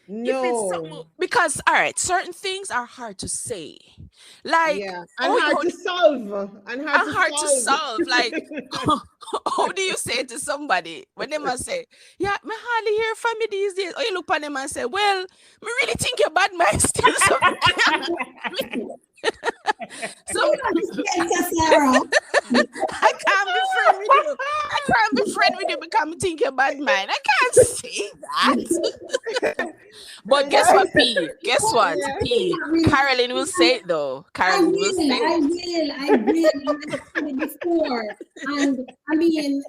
No. Because all right, certain things are hard to say, like Yeah. And hard to solve. And hard to solve. Like, how do you say to somebody when they must say, "Yeah, me hardly hear from me these days," or you look on them and say, "Well, me really think your bad mind still." So I can't be friend with you. I can't be friend with you because I think you're bad mind. I can't say that. But guess what, P? Guess what, P? Caroline will say it though. Caroline will say it. I will. I've said it before. And I mean,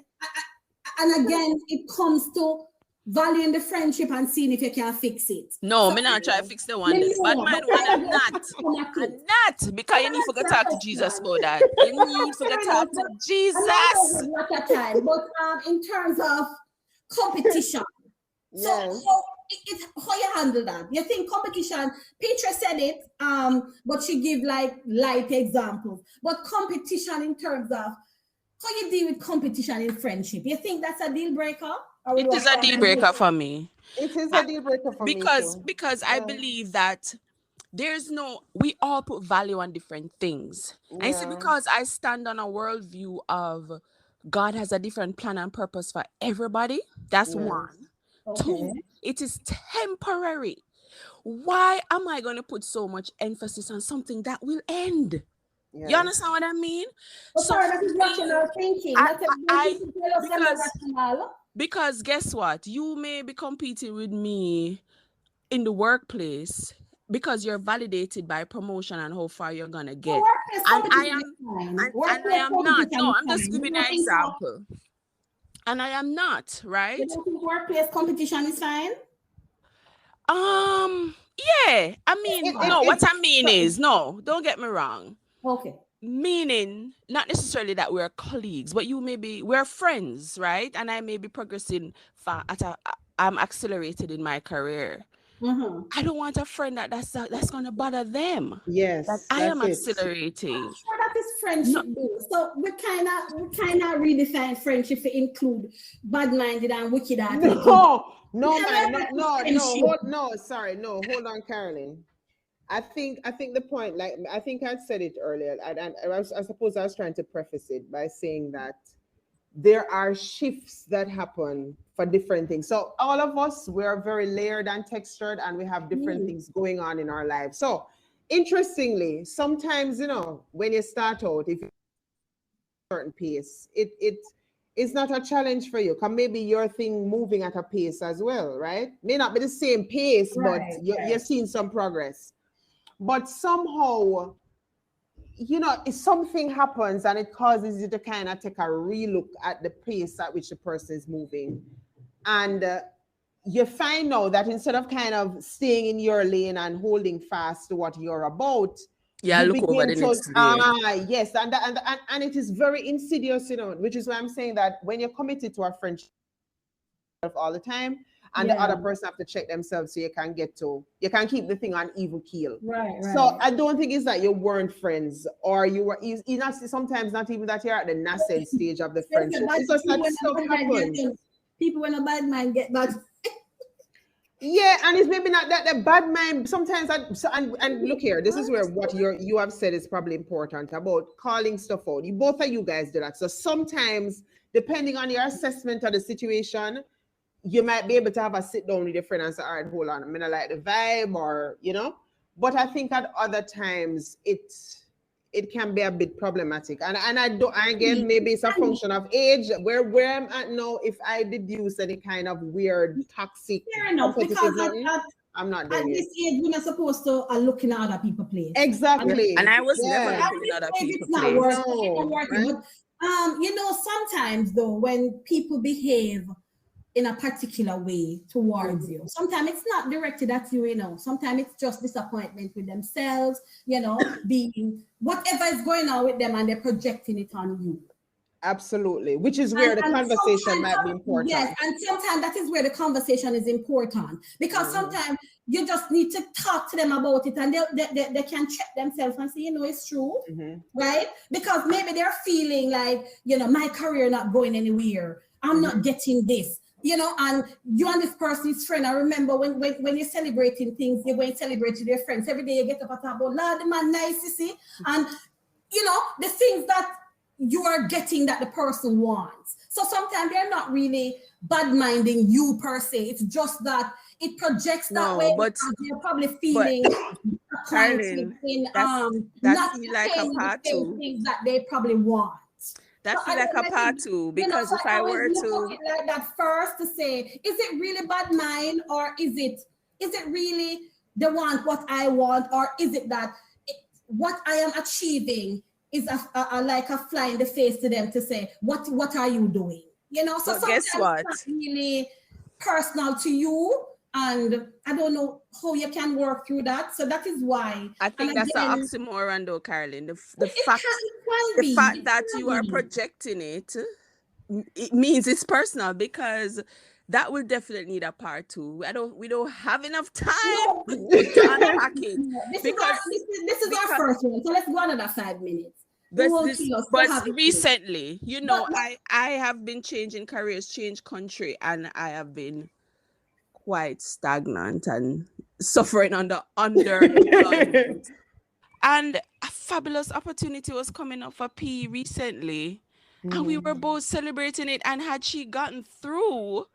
and again, it comes to valuing the friendship and seeing if you can fix it. No, me not try to fix the one. Bad mind one, I'm not. I'm not. Because you need to talk to Jesus about that. You need to talk to Jesus. Not a time, but in terms of competition. Yes. So how you handle that? You think competition, Petra said it, but she give like light examples. But competition in terms of how you deal with competition in friendship, you think that's a deal breaker? It is a deal breaker for me. It is a deal breaker for me too. Because I believe that we all put value on different things. And you see, because I stand on a worldview of God has a different plan and purpose for everybody. That's one. Okay. Two, it is temporary. Why am I going to put so much emphasis on something that will end? Yes. You understand what I mean? Sorry, that is rational thinking. Because guess what? You may be competing with me in the workplace because you're validated by promotion and how far you're gonna get. And I am not. No, I'm just giving an example. And I am not, right? You don't think workplace competition is fine? Yeah. I mean, what I mean is, no, don't get me wrong. Okay. Meaning, not necessarily that we're colleagues, but we're friends, right? And I may be progressing I'm accelerated in my career. Mm-hmm. I don't want a friend that's gonna bother them. Yes, I am accelerating. I'm sure that is friendship. So we kind of redefine friendship to include bad-minded and wicked. No, sorry, hold on, Caroline. I think the point, like I think I said it earlier, and I suppose I was trying to preface it by saying that there are shifts that happen for different things. So all of us, we're very layered and textured, and we have different things going on in our lives. So interestingly, sometimes, when you start out, if you're at a certain pace, it is not a challenge for you, because maybe your thing moving at a pace as well, right? May not be the same pace, but you're seeing some progress. But somehow, if something happens and it causes you to kind of take a relook at the pace at which the person is moving, and you find out that instead of kind of staying in your lane and holding fast to what you're about, look over the next day. Yes, and it is very insidious, which is why I'm saying that when you're committed to a friendship all the time, and the other person have to check themselves so you can keep the thing on even keel. Right. So I don't think it's that you weren't friends, or you were, sometimes not even that you're at the nascent stage of the friendship. It's just that stuff happens. People when a bad mind get bad. Yeah, and it's maybe not that the bad mind sometimes. And look here, this is where what you have said is probably important about calling stuff out. Both of you guys do that. So sometimes, depending on your assessment of the situation, you might be able to have a sit down with your friend and say, all right, hold on, I'm gonna like the vibe, or but I think at other times it can be a bit problematic, and I don't, again, maybe it's a function of age. Where I'm at now, if I deduce any kind of weird toxic Fair enough, because I'm not at doing this it. age, we're not supposed to looking at other people's place. Exactly. And I was never Yeah. looking at other people. It's not working. No, right? But sometimes though, when people behave in a particular way towards you, sometimes it's not directed at you, sometimes it's just disappointment with themselves, being whatever is going on with them, and they're projecting it on you. Absolutely, which is where the conversation might be important. Yes, and sometimes that is where the conversation is important, because sometimes you just need to talk to them about it, and they can check themselves and say, it's true, right? Because maybe they're feeling like, my career not going anywhere, I'm not getting this, and you and this person is friend. I remember when you're celebrating things, you're going to celebrate with your friends. Every day you get up and talk about, Lord, the man nice, you see, and the things that you are getting that the person wants. So sometimes they're not really bad minding you per se. It's just that it projects that way, but you're probably feeling Carlin, that's like a part two. Things that they probably want. That's like a part two, because if I were to like that first to say, is it really bad mind, or is it really they want what I want, or is it that what I am achieving is a like a fly in the face to them to say, what are you doing? So but guess what? It's not really personal to you, and I don't know how you can work through that. So that is why I think that's an oxymoron, though, Carolyn. The fact that you are projecting it means it's personal, because that will definitely need a part two. We don't have enough time to unpack it. This is our first one, so let's go another 5 minutes. But recently, I have been changing careers, change country, and I have been quite stagnant and suffering under employment. And a fabulous opportunity was coming up for P recently, and we were both celebrating it. And had she gotten through,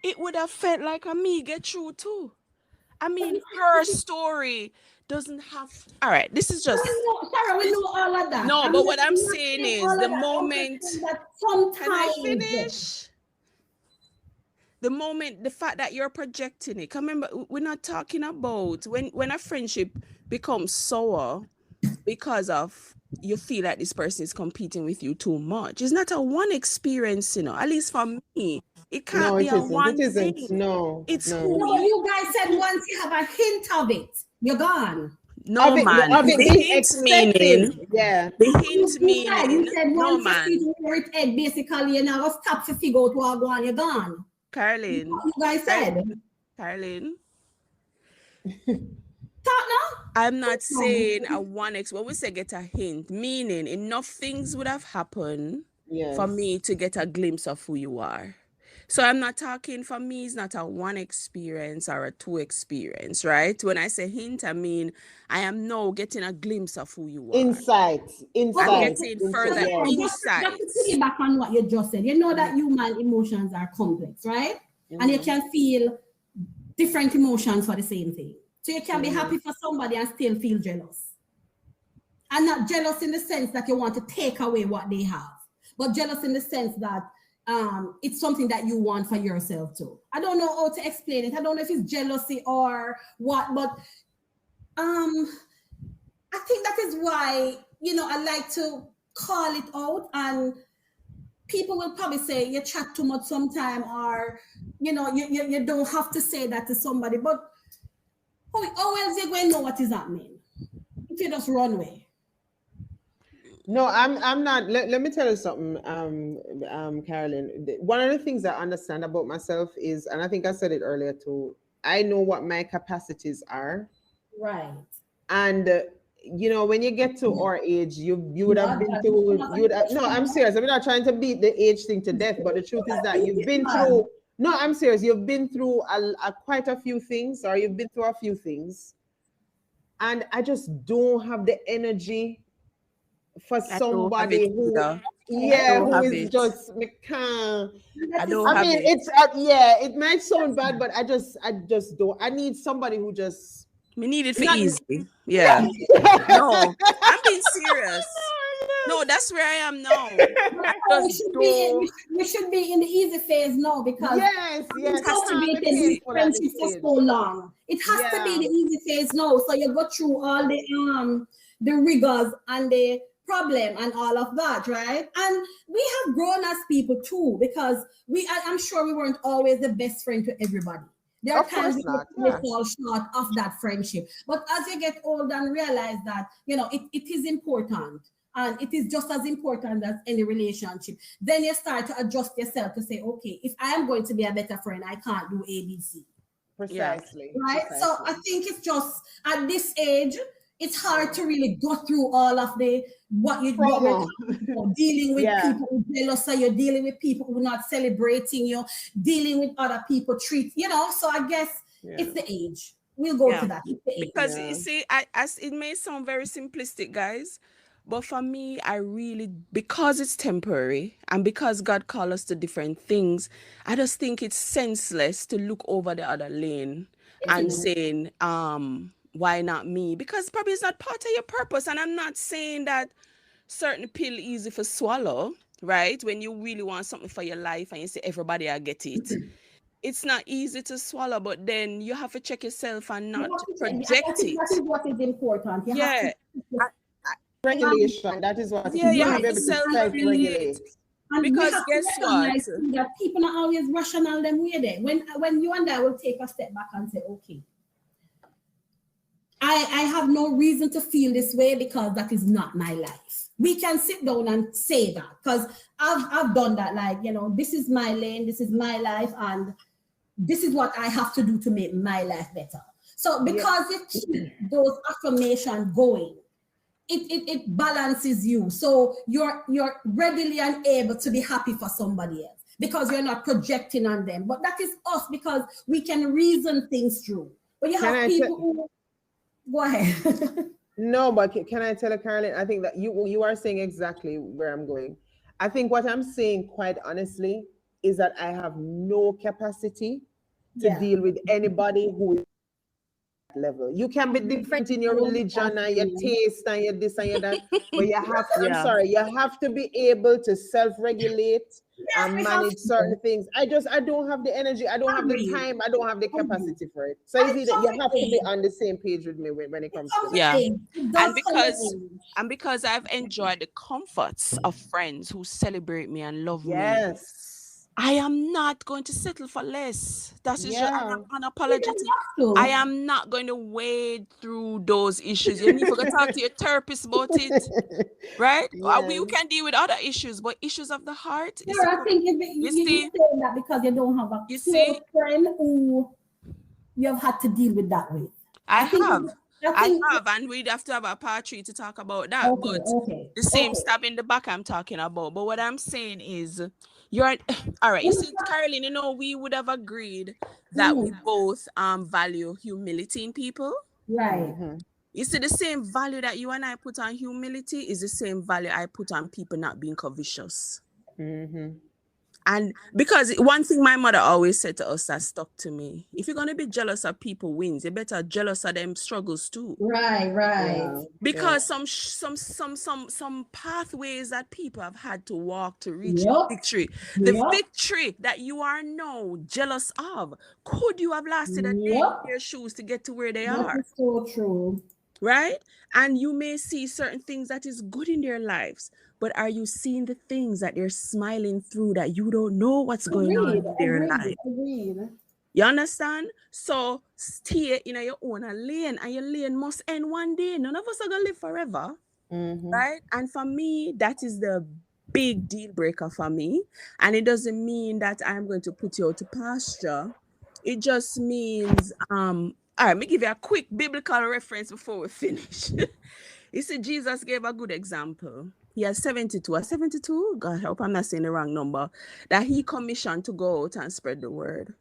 it would have felt like a me get through too. I mean, her story doesn't have. All right, this is just. Sarah, we know all of that. No, but what I'm saying is the moment. Can I finish? The moment, the fact that you're projecting it. Remember, we're not talking about when a friendship becomes sour because of you feel like this person is competing with you too much. It's not a one experience, at least for me. It can't be a one thing. No, it's no. You guys said once you have a hint of it, you're gone. No, man. The hint meaning. Yeah. The hint meaning. You said no, once man. You basically, you never stop to figure out what going, you're gone. Carolyn. You guys said. Carolyn. Talk now. I'm not saying a one when we say get a hint, meaning enough things would have happened for me to get a glimpse of who you are. So I'm not talking, for me, it's not a one experience or a two experience, right? When I say hint, I mean I am now getting a glimpse of who you are. Insights. I'm getting further insights. Just to back on what you just said, you know that human emotions are complex, right? And you can feel different emotions for the same thing. So you can be happy for somebody and still feel jealous. And not jealous in the sense that you want to take away what they have, but jealous in the sense that it's something that you want for yourself too. I don't know how to explain it. I don't know if it's jealousy or what, but I think that is why, I like to call it out, and people will probably say you chat too much sometime, or, you don't have to say that to somebody, but how else you going to know what is happening if you just run away? No, I'm not. Let me tell you something, Carolyn. One of the things I understand about myself is, and I think I said it earlier too, I know what my capacities are. Right. And when you get to our age, you would have been through. No, I'm serious. I'm not trying to beat the age thing to death, but the truth is that you've been through. No, I'm serious. You've been through quite a few things, or you've been through a few things, and I just don't have the energy for somebody who Yeah, don't who have is it. just me can't. I That is don't I have mean, it. it's yeah, it might sound bad, but I just don't. I need somebody who just We need it for not. easy. Yeah. No, I'm being serious. No, that's where I am now. I we just should be don't. we should be in the easy phase now because Yes, we've yes, been has it to be can't be cultivating this easy. painful at this friendship for stage. so long. It has to be Yeah, the easy phase now. So you go through all the rigors and the problem and all of that, right? And we have grown as people too because I'm sure we weren't always the best friend to everybody. There are of times course when not. we Yeah, fall short of that friendship. But as you get older and realize that, it is important and it is just as important as any relationship, then you start to adjust yourself to say, okay, if I am going to be a better friend, I can't do ABC. Yeah. precisely, Right? So I precisely. think it's just at this age, it's hard to really go through all of what we're Promo. talking about, dealing with Yeah, people who jealous, or you're dealing with people who are not celebrating you, dealing with other people so I guess yeah, it's the age. We'll go Yeah. to that. It's the age. Because you yeah. see, as it may sound very simplistic, guys, but for me, I really, because it's temporary and because God called us to different things, I just think it's senseless to look over the other lane It and is. saying, why not me? Because probably it's not part of your purpose. And I'm not saying that certain pill easy for swallow, right? When you really want something for your life and you say everybody I get it. It's not easy to swallow, but then you have to check yourself and You not have to check. I project think that it. is what is important. You have to Yeah. I, I, Regulation. That is what it yeah, is. You you have to have be to able to self-regulate. self-regulate. and we Because have to guess what? recognize too that people are always rational them way there. When you and I will take a step back and say, okay, I have no reason to feel this way because that is not my life. We can sit down and say that because I've done that. Like, this is my lane, this is my life, and this is what I have to do to make my life better. So because you keep those affirmations going, it balances you. So you're readily and able to be happy for somebody else because you're not projecting on them. But that is us because we can reason things through. But you Can have I people who go ahead. No, but can I tell you, Caroline? I think that you are saying exactly where I'm going. I think what I'm saying, quite honestly, is that I have no capacity to Yeah. deal with anybody who is at that level. You can be different in your religion and your taste and your this and your that, but you have to, I'm Yeah. sorry, you have to be able to self-regulate and we have manage to. certain things. I don't have the energy, I don't have the Agreed. time, I don't have the Agreed. capacity for it. So And you it see that you comes have to with be age. on the same page with me when it It comes to comes that. with Yeah. age. It does And come with because age. because I've enjoyed the comforts of friends who celebrate me and love me, Yes. I am not going to settle for less. That is just Yeah. You unapologetic. don't I have to. am not going to wade through those issues. You need to go talk to your therapist about it, right? You Yes. can deal with other issues, but issues of the heart is Sarah, I think you you're see, saying that because you don't have a you close see, friend who you have had to deal with that with. I think have. I I think have, and we'd have to have a part 3 to talk about that. okay, But okay, the same okay. stab in the back I'm talking about. But what I'm saying is, you're all right. You Let me see, Caroline, we would have agreed that we Mhm. both value humility in people. Right. Mhm. You see, the same value that you and I put on humility is the same value I put on people not being covetous. Mhm. And because one thing my mother always said to us that stuck to me, if you're gonna be jealous of people wins, you better jealous of them struggles too. Right, right. Yeah. Because some pathways that people have had to walk to reach Yep. victory, the Yep. victory that you are now jealous of, could you have lasted a day in Yep. their shoes to get to where they That are? is so true. Right? And you may see certain things that is good in their lives, but are you seeing the things that they're smiling through that you don't know what's going on Agreed, in their life? agreed. You understand? So stay in your own lane, and your lane must end one day. None of us are gonna live forever, Mhm. right? And for me, that is the big deal breaker for me. And it doesn't mean that I'm going to put you out to pasture. It just means all right, let me give you a quick biblical reference before we finish. You see, Jesus gave a good example. He has 72. 72? God help, I'm not saying the wrong number. That he commissioned to go out and spread the word.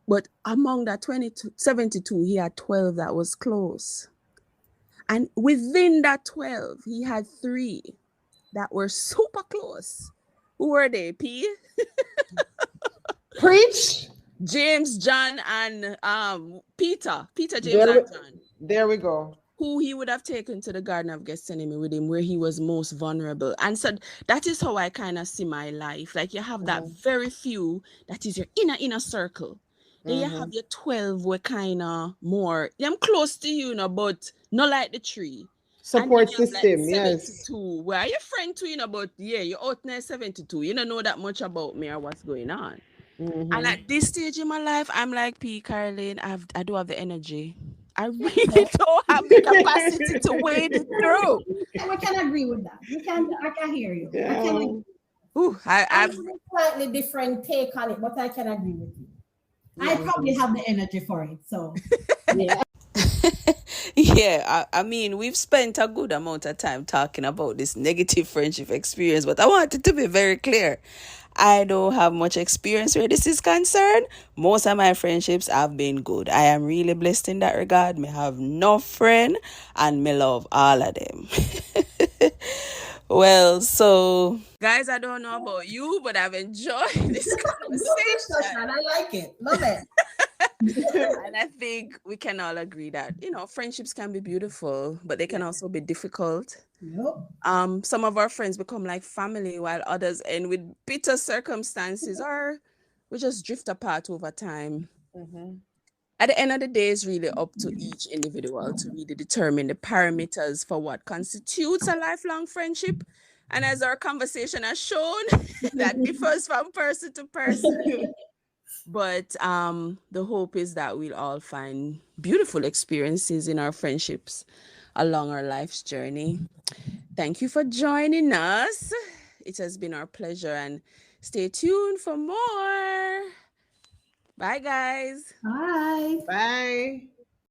But among that 72, he had 12 that was close. And within that 12, he had 3 that were super close. Who were they, P? Preach. James, John, and Peter. Peter, James, There, and John. there we go. Who he would have taken to the Garden of Gethsemane with him, where he was most vulnerable. And so that is how I kind of see my life. Like you have that very few that is your inner circle. Then you have your 12 were kind of more, them close to you, but not like the tree. Support And then you have, system, yes. 72, where your friend too, but yeah, you're out there 72. You don't know that much about me or what's going on. And at this stage in my life, I'm like, P. Caroline, I do have the energy. I really don't have the capacity to wade it through. I can agree with that. I can hear you. Yeah. I can agree. Ooh, I have a slightly different take on it, but I can agree with you. I probably have the energy for it. So yeah. Yeah, I mean, we've spent a good amount of time talking about this negative friendship experience, but I want it to be very clear. I don't have much experience where this is concerned. Most of my friendships have been good. I am really blessed in that regard. Me have no friend and me love all of them. Well, so guys, I don't know about you, but I've enjoyed this conversation. I like it. Love it. And I think we can all agree that, friendships can be beautiful, but they can also be difficult. Yep. Some of our friends become like family, while others end with bitter circumstances, or we just drift apart over time. At the end of the day, it's really up to each individual to really determine the parameters for what constitutes a lifelong friendship. And as our conversation has shown, that differs from person to person. But the hope is that we'll all find beautiful experiences in our friendships along our life's journey. Thank you for joining us. It has been our pleasure, and stay tuned for more. Bye, guys. Bye. Bye.